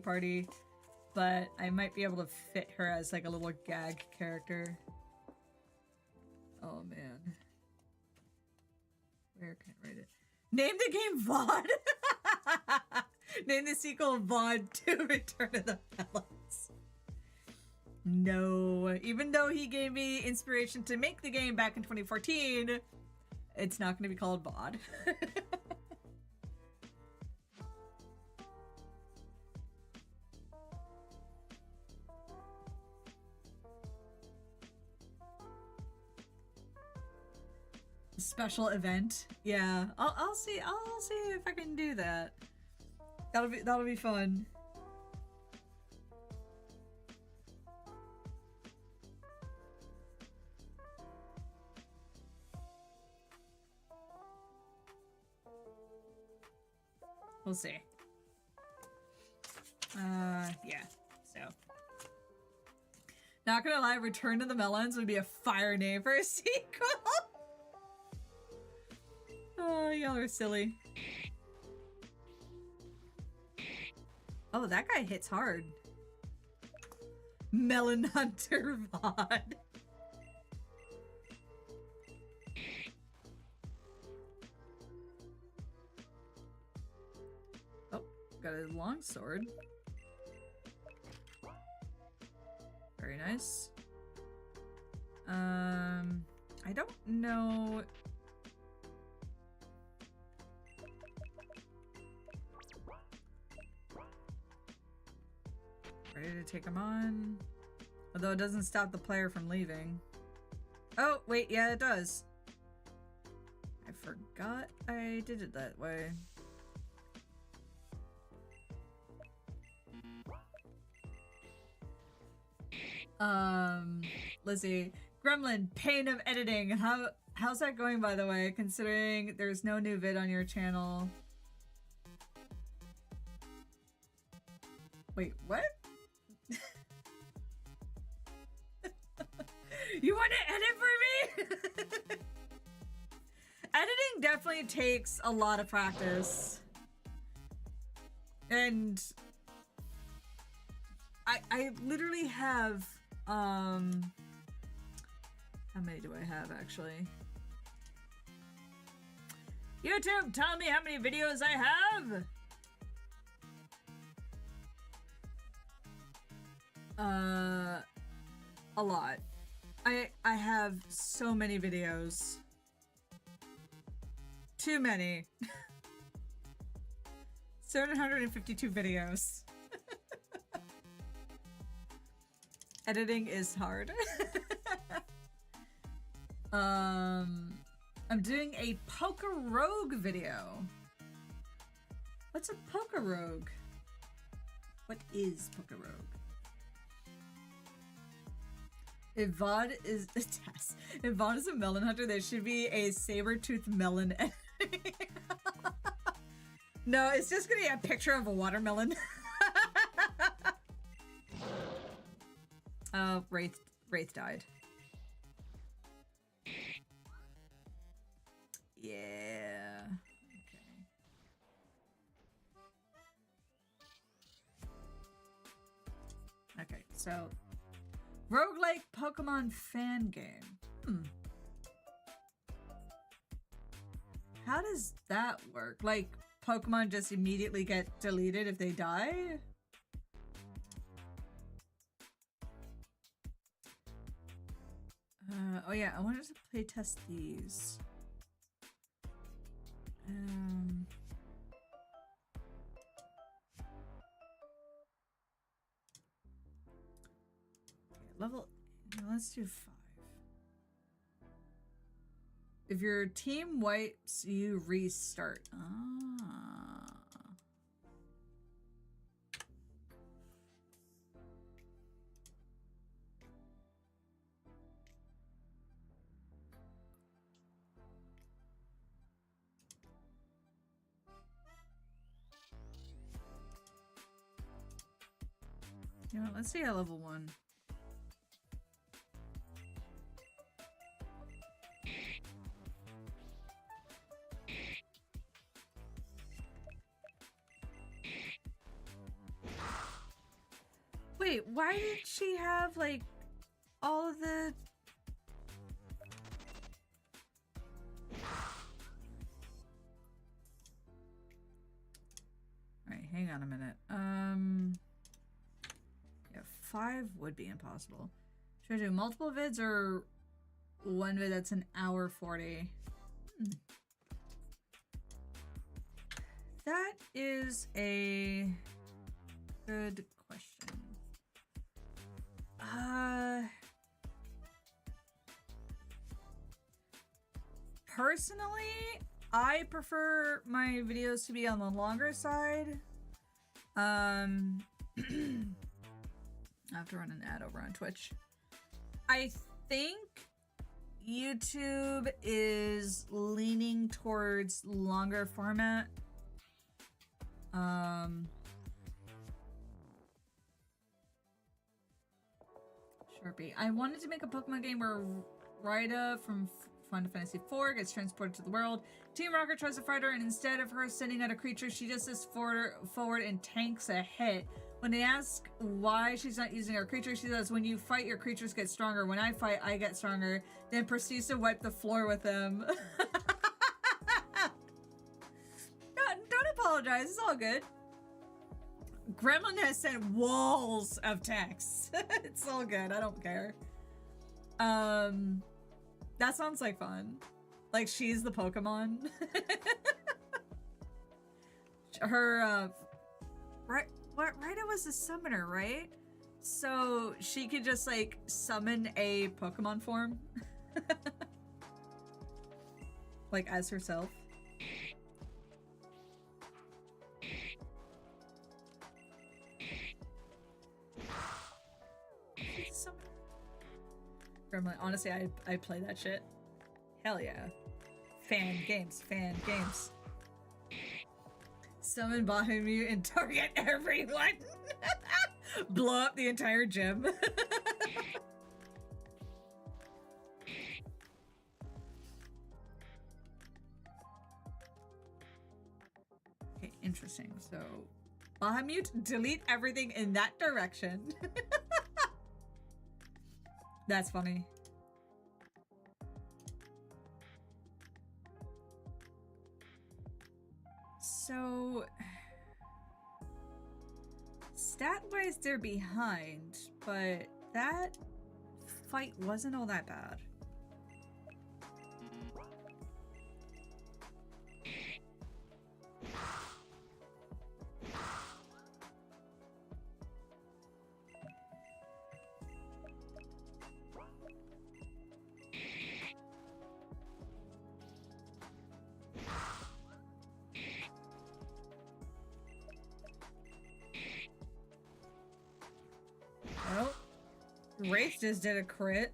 but I might be able to fit her as like a little gag character. Oh man. Where can I write it? Name the game VOD. Name the sequel VOD 2 Return of the Felons. No. Even though he gave me inspiration to make the game back in 2014, it's not going to be called VOD. Special event. Yeah, I'll see if I can do that. That'll be fun. We'll see. Yeah. So, not gonna lie, Return to the Melons would be a fire name for a sequel. Oh, y'all are silly. Oh, that guy hits hard. Melon Hunter VOD. Oh, got a long sword. Very nice. I don't know. Ready to take him on. Although it doesn't stop the player from leaving. Oh, wait, yeah, it does. I forgot I did it that way. Lizzie. Gremlin, pain of editing. How's that going, by the way, considering there's no new vid on your channel? Wait, what? You want to edit for me? Editing definitely takes a lot of practice. And I literally have, how many do I have actually? YouTube, tell me how many videos I have! A lot. I have so many videos. Too many. 752 videos. Editing is hard. I'm doing a Pokerogue video. What's a Pokerogue? What is Pokerogue? If Vaughn is a test. If Vaughn is a melon hunter, there should be a saber-toothed melon. No, it's just gonna be a picture of a watermelon. Oh, Wraith died. Yeah. Okay, so roguelike Pokemon fan game. How does that work? Like, Pokemon just immediately get deleted if they die? Oh yeah, I wanted to play test these. Level, let's do 5. If your team wipes, you restart. You know what, let's see at level 1. Wait, why did she have, like, all of the... Alright, hang on a minute. Yeah, 5 would be impossible. Should I do multiple vids or one vid that's an hour 40? That is a good question. Personally, I prefer my videos to be on the longer side. I have to run an ad over on Twitch. I think YouTube is leaning towards longer format. Sharpie. I wanted to make a Pokemon game where Rida from Final Fantasy IV gets transported to the world. Team Rocket tries to fight her, and instead of her sending out a creature, she just says forward and tanks a hit. When they ask why she's not using her creature, she says, when you fight, your creatures get stronger. When I fight, I get stronger. Then proceeds to wipe the floor with them. Don't apologize. It's all good. Gremlin has sent walls of texts. It's all good. I don't care. That sounds like fun. Like, she's the Pokemon. Her, Rita was a summoner, right? So she could just, like, summon a Pokemon form. Like, as herself. Gremlin, honestly, I play that shit. Hell yeah. Fan games. Summon Bahamut and target everyone. Blow up the entire gym. Okay, interesting. So, Bahamut, delete everything in that direction. That's funny. So, stat-wise, they're behind, but that fight wasn't all that bad. Wraith just did a crit.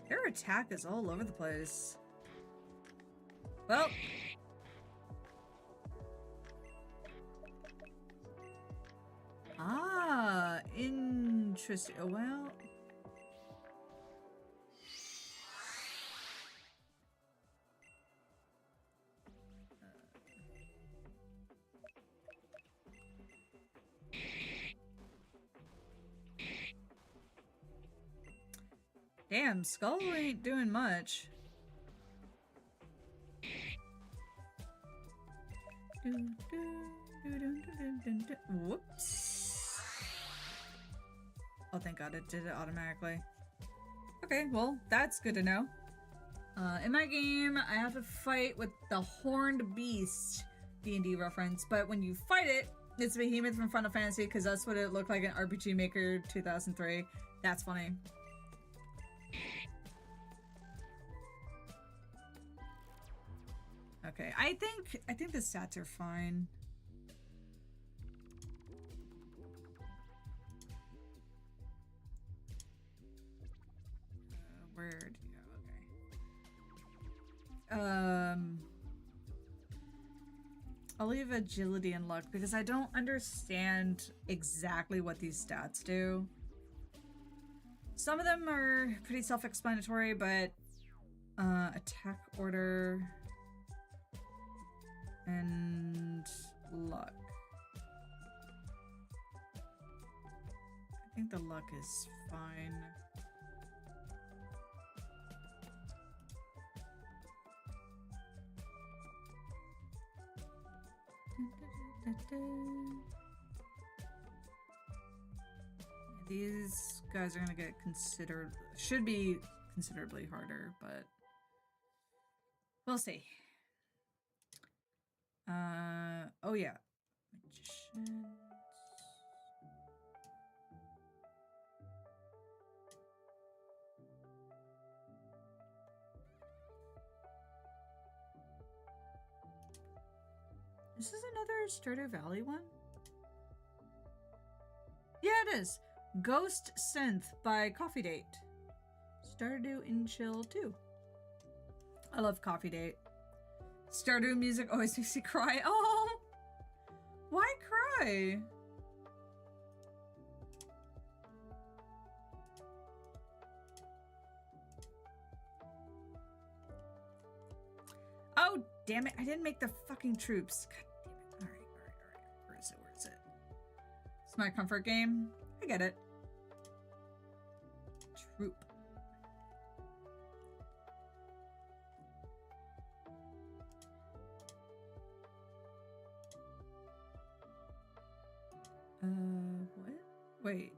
Their attack is all over the place. Well. Ah, interesting. Oh, well. Damn, Skull ain't doing much. Whoops. Oh, thank God it did it automatically. Okay, well, that's good to know. In my game, I have to fight with the Horned Beast, D&D reference, but when you fight it, it's Behemoth from Final Fantasy because that's what it looked like in RPG Maker 2003. That's funny. Okay, I think the stats are fine. Where do you go? Okay. I'll leave agility and luck because I don't understand exactly what these stats do. Some of them are pretty self-explanatory, but attack order and luck. I think the luck is fine. These guys are gonna get should be considerably harder, but we'll see. Oh yeah. Magicians. Is this another Stardew Valley one? Yeah, it is. Ghost Synth by Coffee Date. Stardew in Chill 2. I love Coffee Date. Stardew music always makes me cry. Oh! Why cry? Oh, damn it. I didn't make the fucking troops. God damn it. Alright. Where is it? It's my comfort game. I get it. Troop. What? Wait.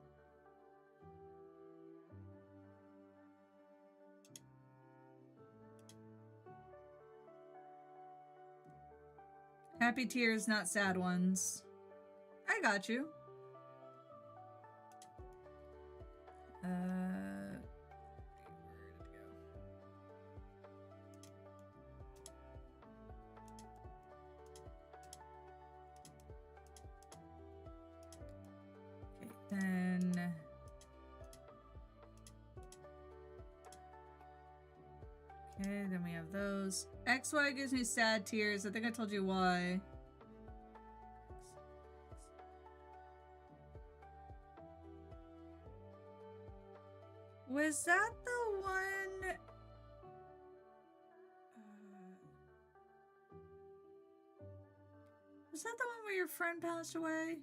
Happy tears, not sad ones. I got you. Where did it go? Okay, then... Okay, then we have those. XY gives me sad tears. I think I told you why. Was that the one? Was that the one where your friend passed away?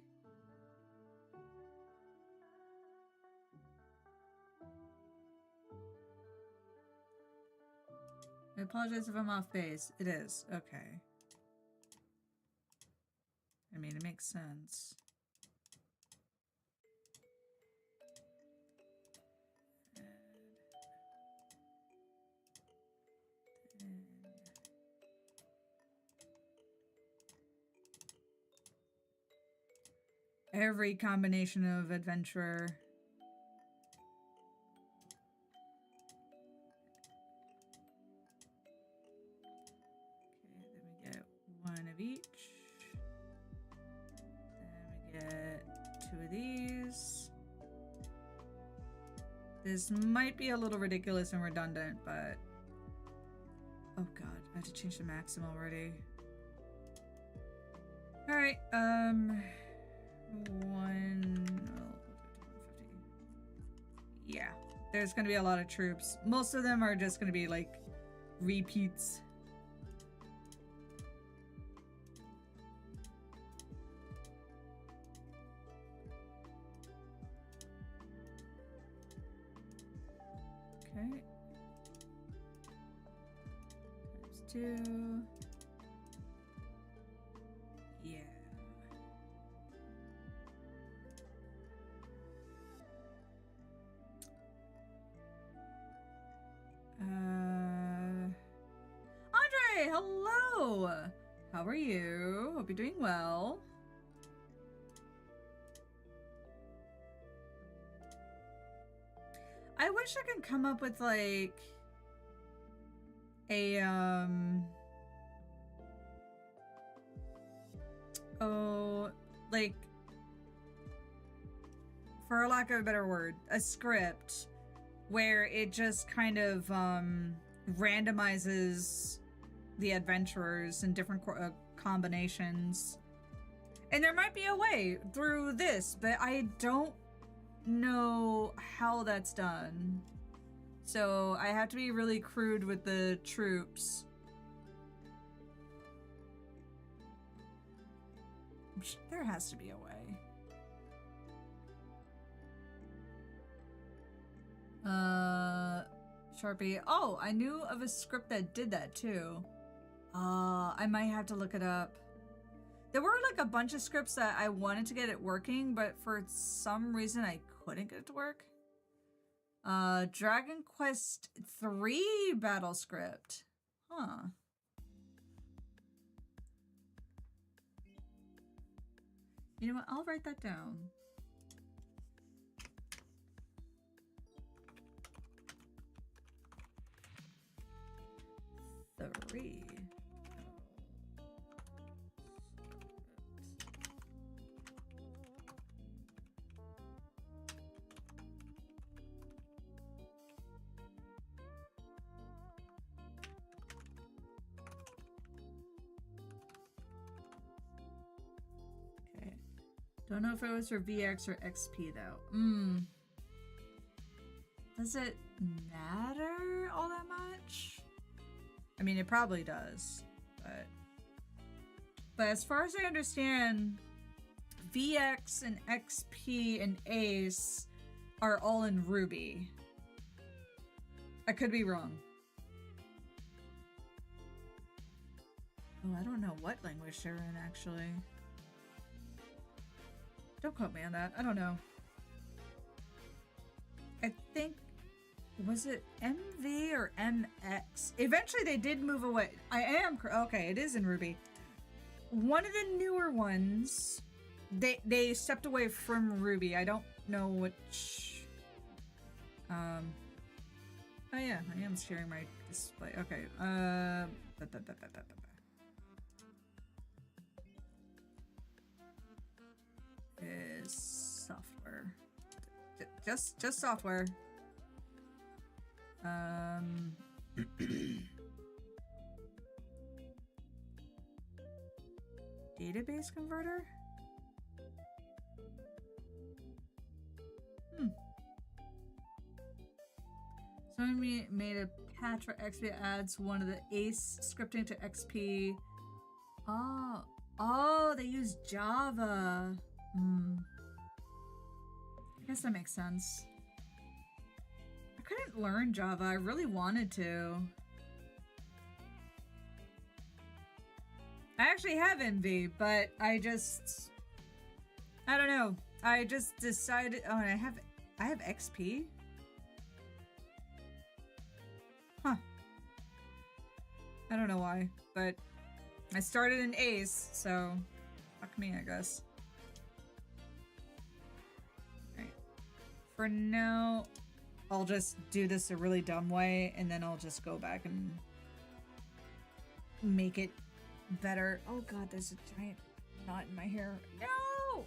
I apologize if I'm off base. It is. Okay. I mean, it makes sense. Every combination of adventurer. Okay, then we get one of each. This might be a little ridiculous and redundant, but... Oh god, I have to change the maximum already. Alright, 150. Yeah, there's gonna be a lot of troops. Most of them are just gonna be like repeats. Okay. Times 2. Yeah. Andre, hello! How are you? Hope you're doing well. I wish I could come up with like a like, for lack of a better word, a script where it just kind of randomizes the adventurers in different combinations. And there might be a way through this, but I don't know how that's done. So I have to be really crude with the troops. There has to be a way. Sharpie. Oh, I knew of a script that did that too. I might have to look it up. There were like a bunch of scripts that I wanted to get it working, but for some reason I couldn't get it to work. Dragon Quest 3 battle script. Huh. You know what? I'll write that down. Three. Okay. Don't know if it was for VX or XP though. Does it matter all that much? I mean, it probably does, but as far as I understand, VX and XP and Ace are all in Ruby. I could be wrong. Oh, I don't know what language they're in, actually. Don't quote me on that. I don't know. I think... Was it MV or MX? Eventually they did move away. Okay, it is in Ruby. One of the newer ones, they stepped away from Ruby. I don't know which. Oh yeah, I am sharing my display. Okay. Is software. Just software. Database converter? Someone made a patch for XP that adds one of the Ace scripting to XP. Oh, they use Java. I guess that makes sense. I couldn't learn Java. I really wanted to. I actually have MV, but I don't know. I just decided. Oh, and I have XP. Huh. I don't know why, but I started in Ace, so fuck me, I guess. Alright. For now, I'll just do this a really dumb way, and then I'll just go back and make it better. Oh god, there's a giant knot in my hair. No!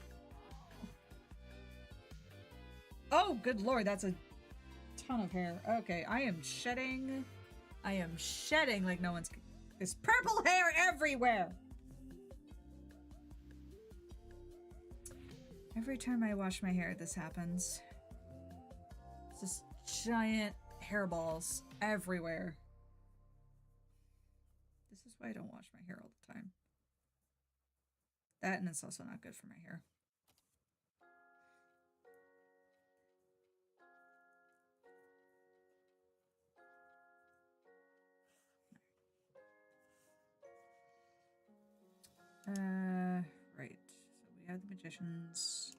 Oh, good lord, that's a ton of hair. Okay, I am shedding. I am shedding like no one's. There's purple hair everywhere. Every time I wash my hair, this happens. It's just giant hairballs everywhere. This is why I don't wash my hair all the time. That, and it's also not good for my hair. Right. So we have the magicians.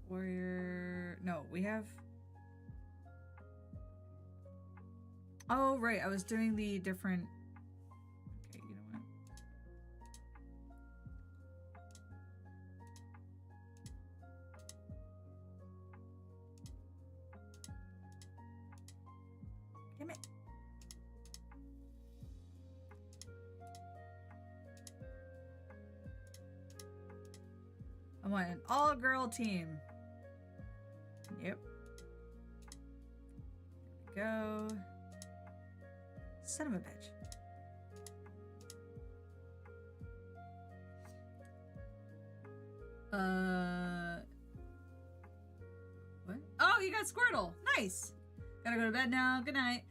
Warrior. No, we have. Oh, right. I was doing the different. Okay, you know what? Damn it. I want an all-girl team. Yep. There we go. Son of a bitch. What? Oh, you got Squirtle. Nice. Gotta go to bed now. Good night.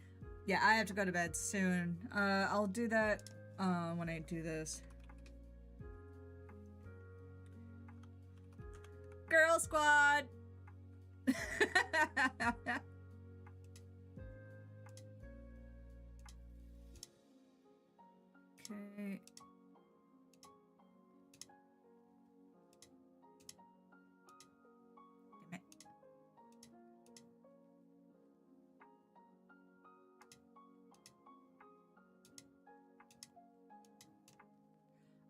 Yeah, I have to go to bed soon. I'll do that when I do this. Girl Squad. Okay. Damn it.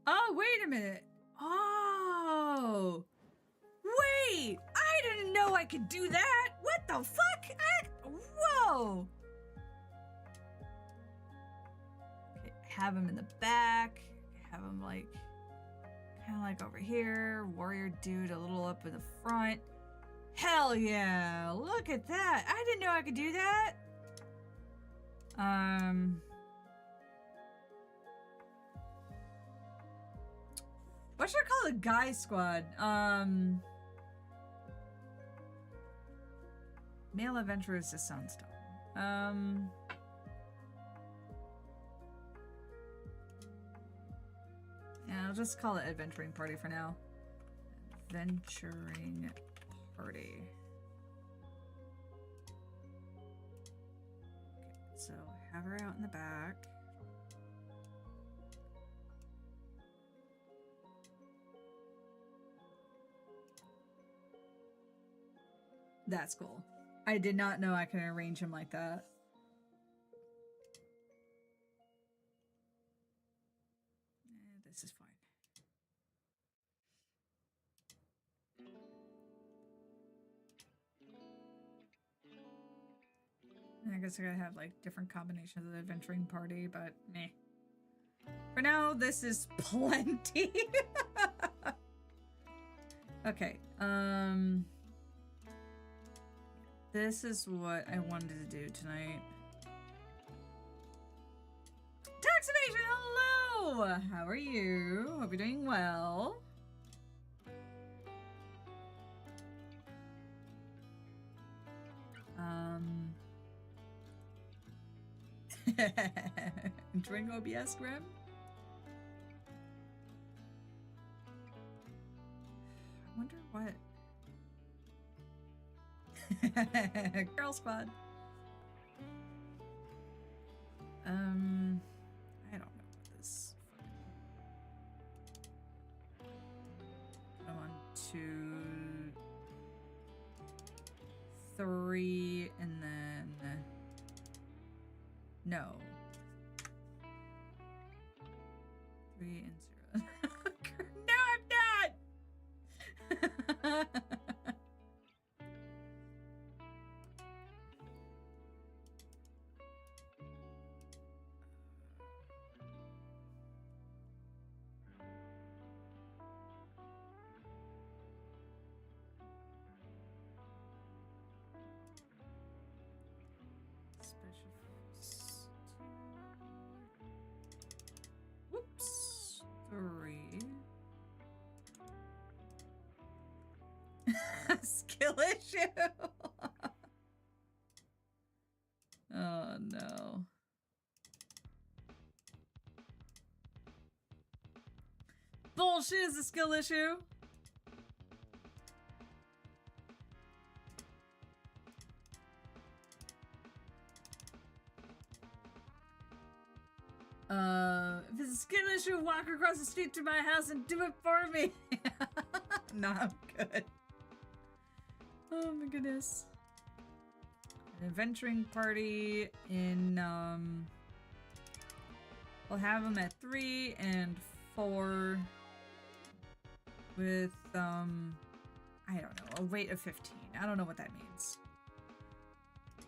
Oh, wait a minute. Oh. Wait. I didn't know I could do that. What the fuck? Whoa. Okay, have him in the back. Have him like, kind of like over here. Warrior dude a little up in the front. Hell yeah. Look at that. I didn't know I could do that. What should I call the guy squad? Male adventurers just sounds dumb. Yeah, I'll just call it adventuring party for now. Adventuring party. Okay, so have her out in the back. That's cool. I did not know I could arrange him like that. This is fine. I guess I gotta have like different combinations of the adventuring party, but meh. For now, this is plenty. Okay, this is what I wanted to do tonight. Tax evasion, hello! How are you? Hope you're doing well. Drink OBS, Grim? I wonder what... Girl squad. I don't know what this. Come on, 2, 3, and then no. 3 and 0. No, I'm not. skill issue. Oh no. Bullshit is a skill issue. If it's a skill issue, walk across the street to my house and do it for me. No, I'm good. Oh my goodness. An adventuring party in, we'll have them at 3 and 4 with, I don't know, a weight of 15. I don't know what that means.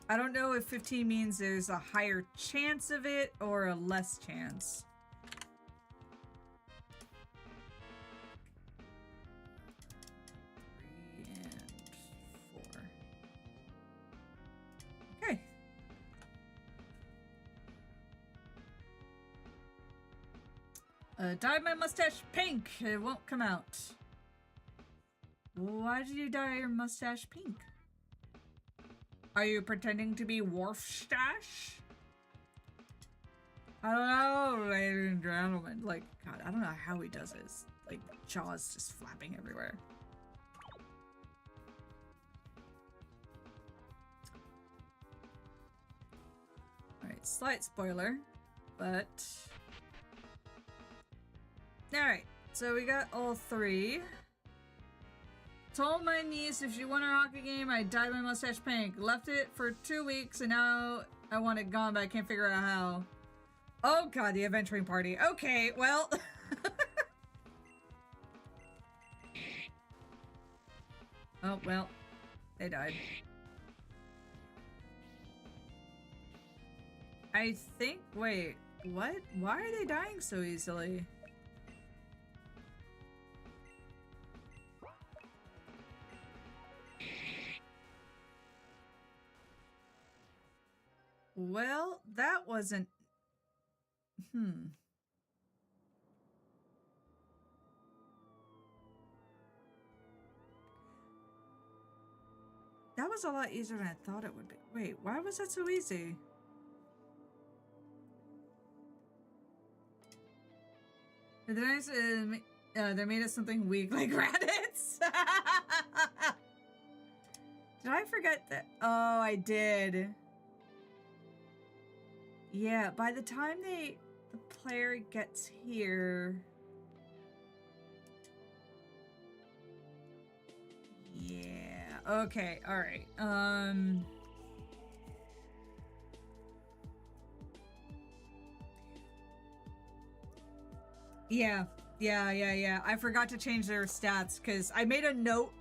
I don't know if 15 means there's a higher chance of it or a less chance. Okay. Dye my mustache pink. It won't come out. Why did you dye your mustache pink? Are you pretending to be Worfstache? I don't know, ladies and gentlemen. Like, God, I don't know how he does this. Like, jaws just flapping everywhere. Alright, slight spoiler, but... Alright, so we got all 3. Told my niece if she won her hockey game, I'd dye my mustache pink. Left it for 2 weeks, and now I want it gone, but I can't figure out how. Oh god, the adventuring party. Okay, well... Oh, well. They died. I think... Wait, what? Why are they dying so easily? Well, that wasn't... That was a lot easier than I thought it would be. Wait, why was that so easy? They made us something weak like rabbits. Did I forget that? Oh, I did. Yeah, by the time the player gets here... Yeah, okay, alright. Yeah. I forgot to change their stats because I made a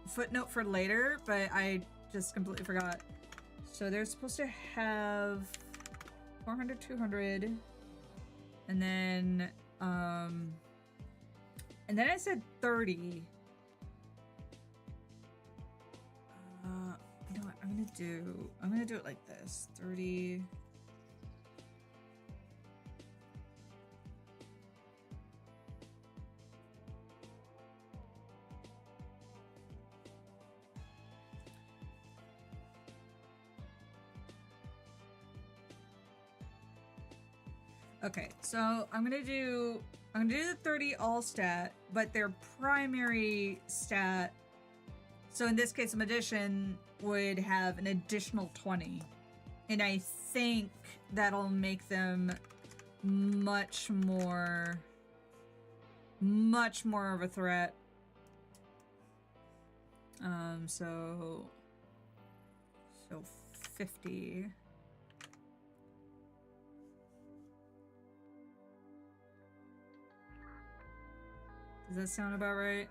footnote for later, but I just completely forgot. So they're supposed to have 400, 200, and then I said 30. You know what I'm gonna do it like this. 30. Okay, so I'm gonna do the 30 all stat, but their primary stat, so in this case a magician would have an additional 20. And I think that'll make them much more of a threat. So 50. Does that sound about right?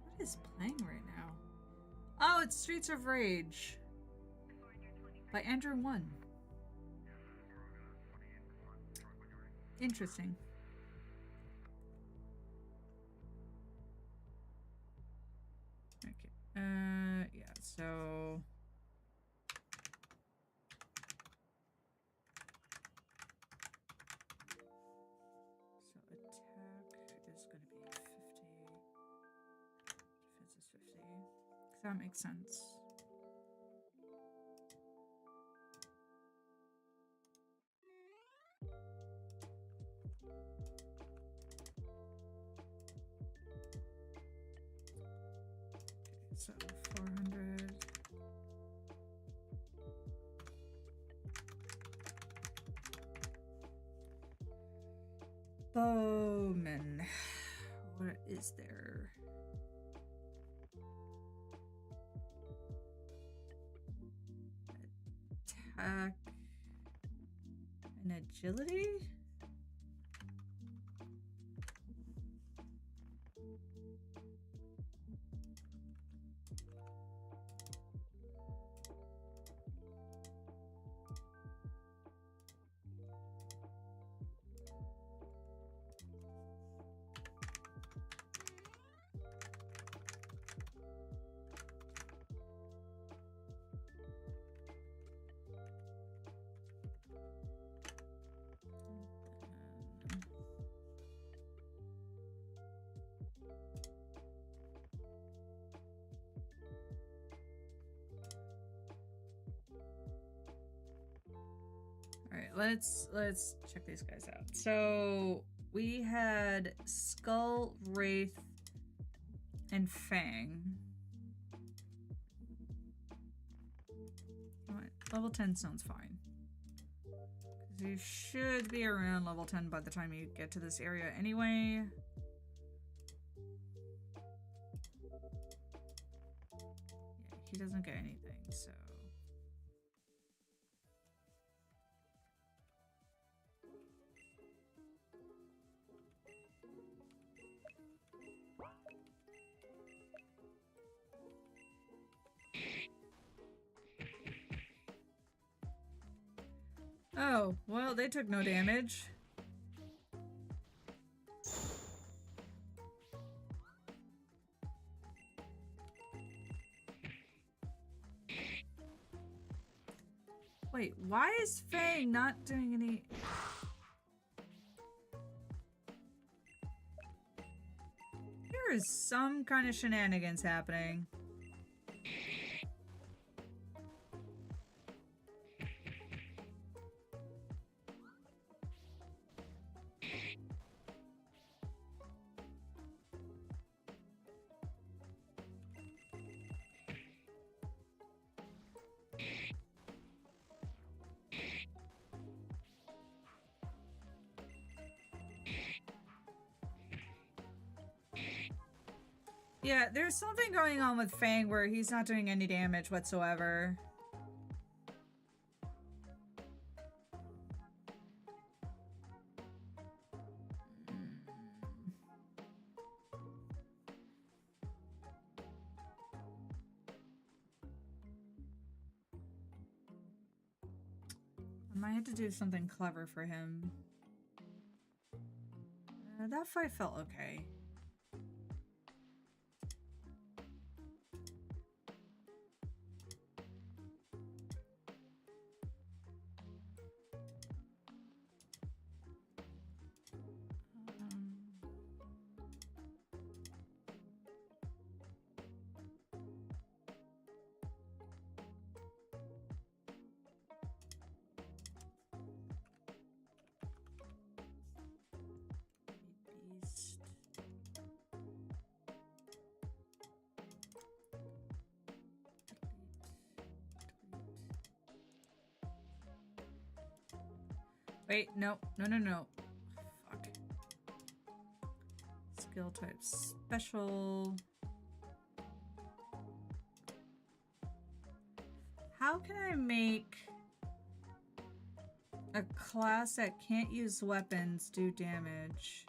What is playing right now? Oh, it's Streets of Rage by Andrew One. Interesting. Okay. Yeah, so That makes sense. So 400. Bowman. What is there? Attack and agility? All right, let's check these guys out. So we had Skull, Wraith, and Fang. You know what? Level 10 sounds fine. Because you should be around level 10 by the time you get to this area anyway. Yeah, he doesn't get anything, so. Oh, well, they took no damage. Wait, why is Fang not doing any... There is some kind of shenanigans happening. Yeah, there's something going on with Fang where he's not doing any damage whatsoever. I might have to do something clever for him. That fight felt okay. Beast. Wait, no. Fuck. Skill type special. How can I make a class that can't use weapons do damage?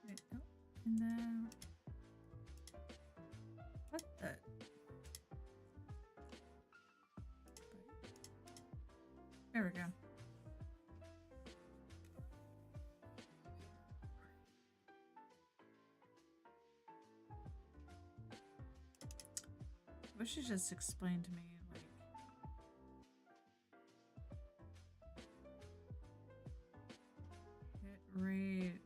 Wait, oh, and then what the? There we go. wish you just explained to me, like... Hit rate...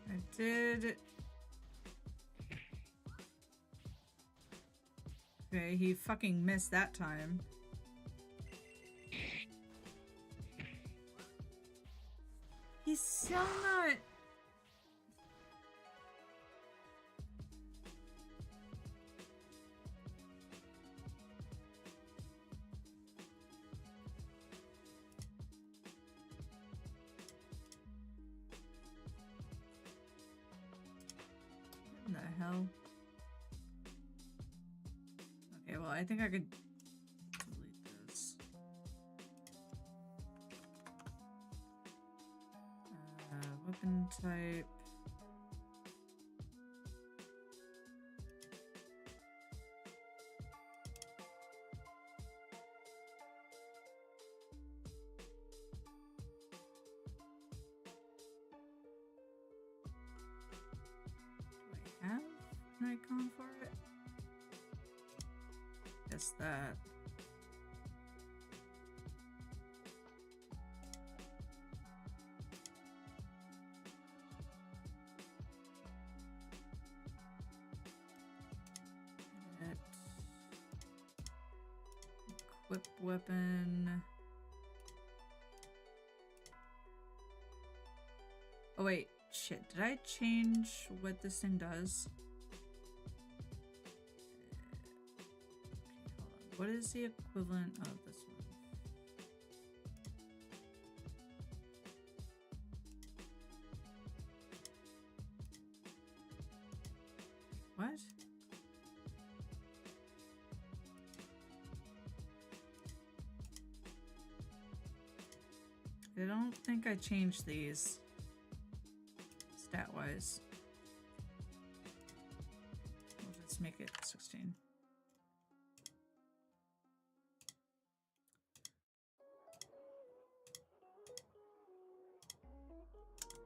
I did... Okay, he fucking missed that time. He's still not... What the hell? Okay, well, I think I could delete this. Weapon type. Do I have an icon for it? Guess that. Edit. Equip weapon. Oh wait, shit, did I change what this thing does? Okay, hold on. What is the equivalent of this one? What? I don't think I changed these stat-wise. We'll just make it 16.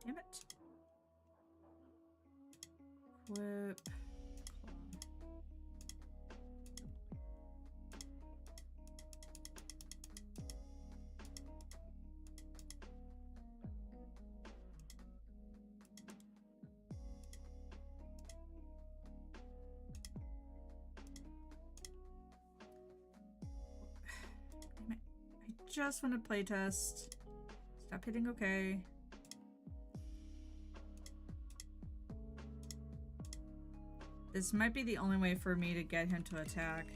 Damn it. Equip. Damn it. I just want to playtest. Stop hitting OK. This might be the only way for me to get him to attack.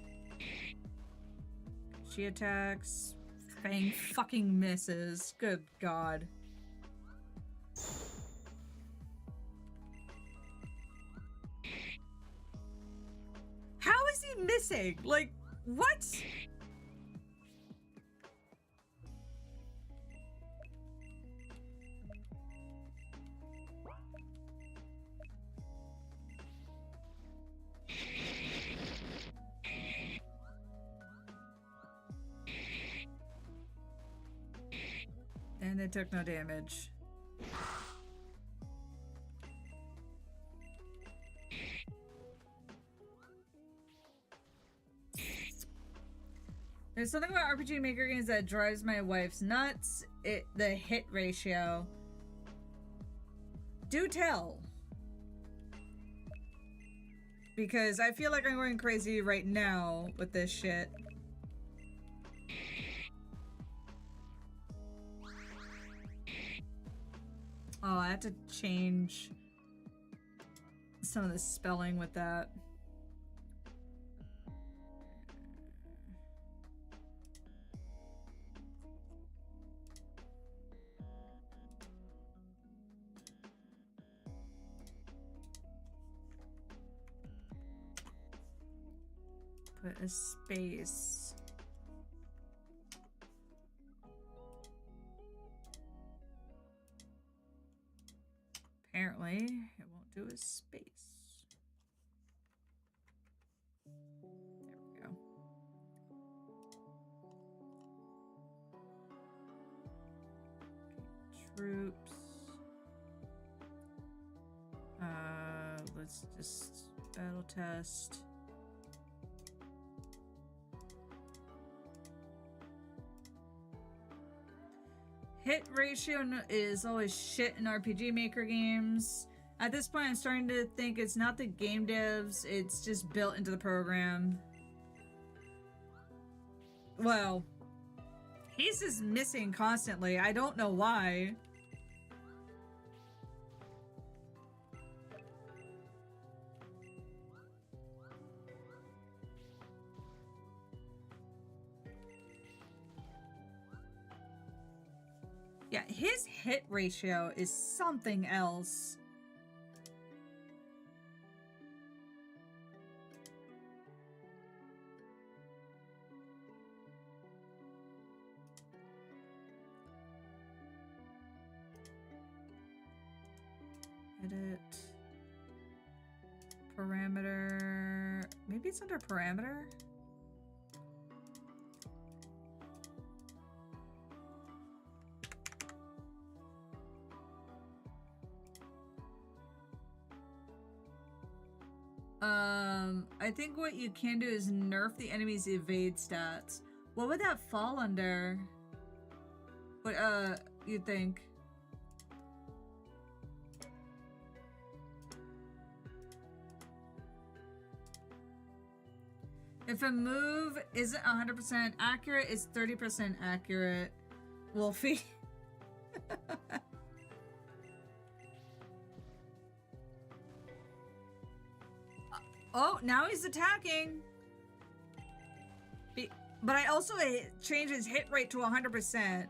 She attacks. Fang fucking misses. Good God. How is he missing? Like, what? And it took no damage. There's something about RPG Maker games that drives my wife's nuts. The hit ratio. Do tell. Because I feel like I'm going crazy right now with this shit. Oh, I have to change some of the spelling with that. Put a space. Apparently, it won't do a space. There we go. Okay, troops. Let's just battle test. Hit ratio is always shit in RPG Maker games. At this point, I'm starting to think it's not the game devs, it's just built into the program. Well, he's just missing constantly. I don't know why. Yeah, his hit ratio is something else. Edit. Parameter. Maybe it's under parameter? I think what you can do is nerf the enemy's evade stats. What would that fall under? What, you think? If a move isn't 100% accurate, it's 30% accurate. Wolfie. Oh, now he's attacking. But I also changed his hit rate to 100%.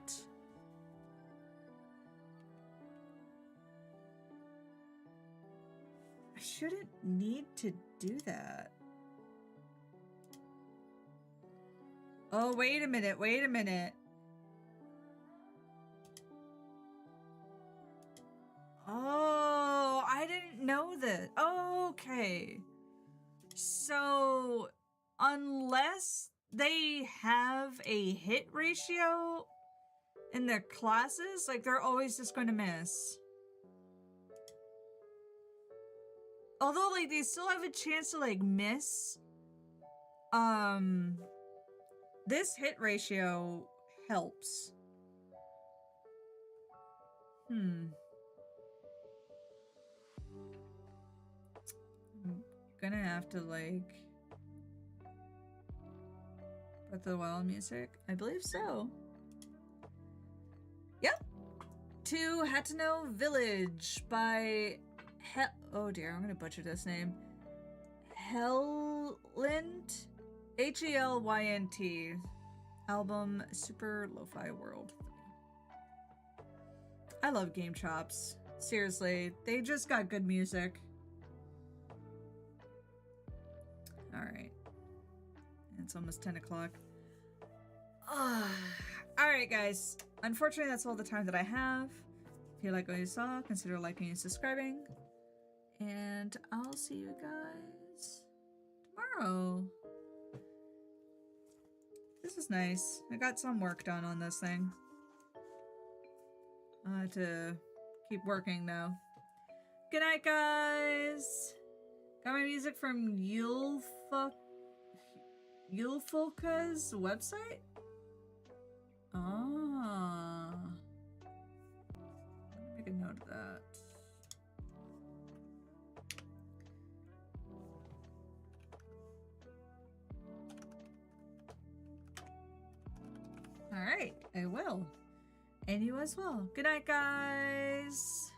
I shouldn't need to do that. Oh, wait a minute, wait a minute. Oh, I didn't know this. Oh, okay. So, unless they have a hit ratio in their classes, like, they're always just going to miss. Although, like, they still have a chance to, like, miss. This hit ratio helps. I'm gonna have to, like, put the wild music. I believe so. Yep. To Hateno Village by oh dear, I'm gonna butcher this name. Helynt. Helynt. Album Super Lo-Fi World 3. I love Game Chops. Seriously, they just got good music. Alright. It's almost 10 o'clock. Alright, guys. Unfortunately, that's all the time that I have. If you like what you saw, consider liking and subscribing. And I'll see you guys tomorrow. This is nice. I got some work done on this thing. I'll have to keep working though. Good night, guys. Got my music from Yulfolka's website? Ah. Make a note of that. Alright, I will. And you as well. Good night, guys.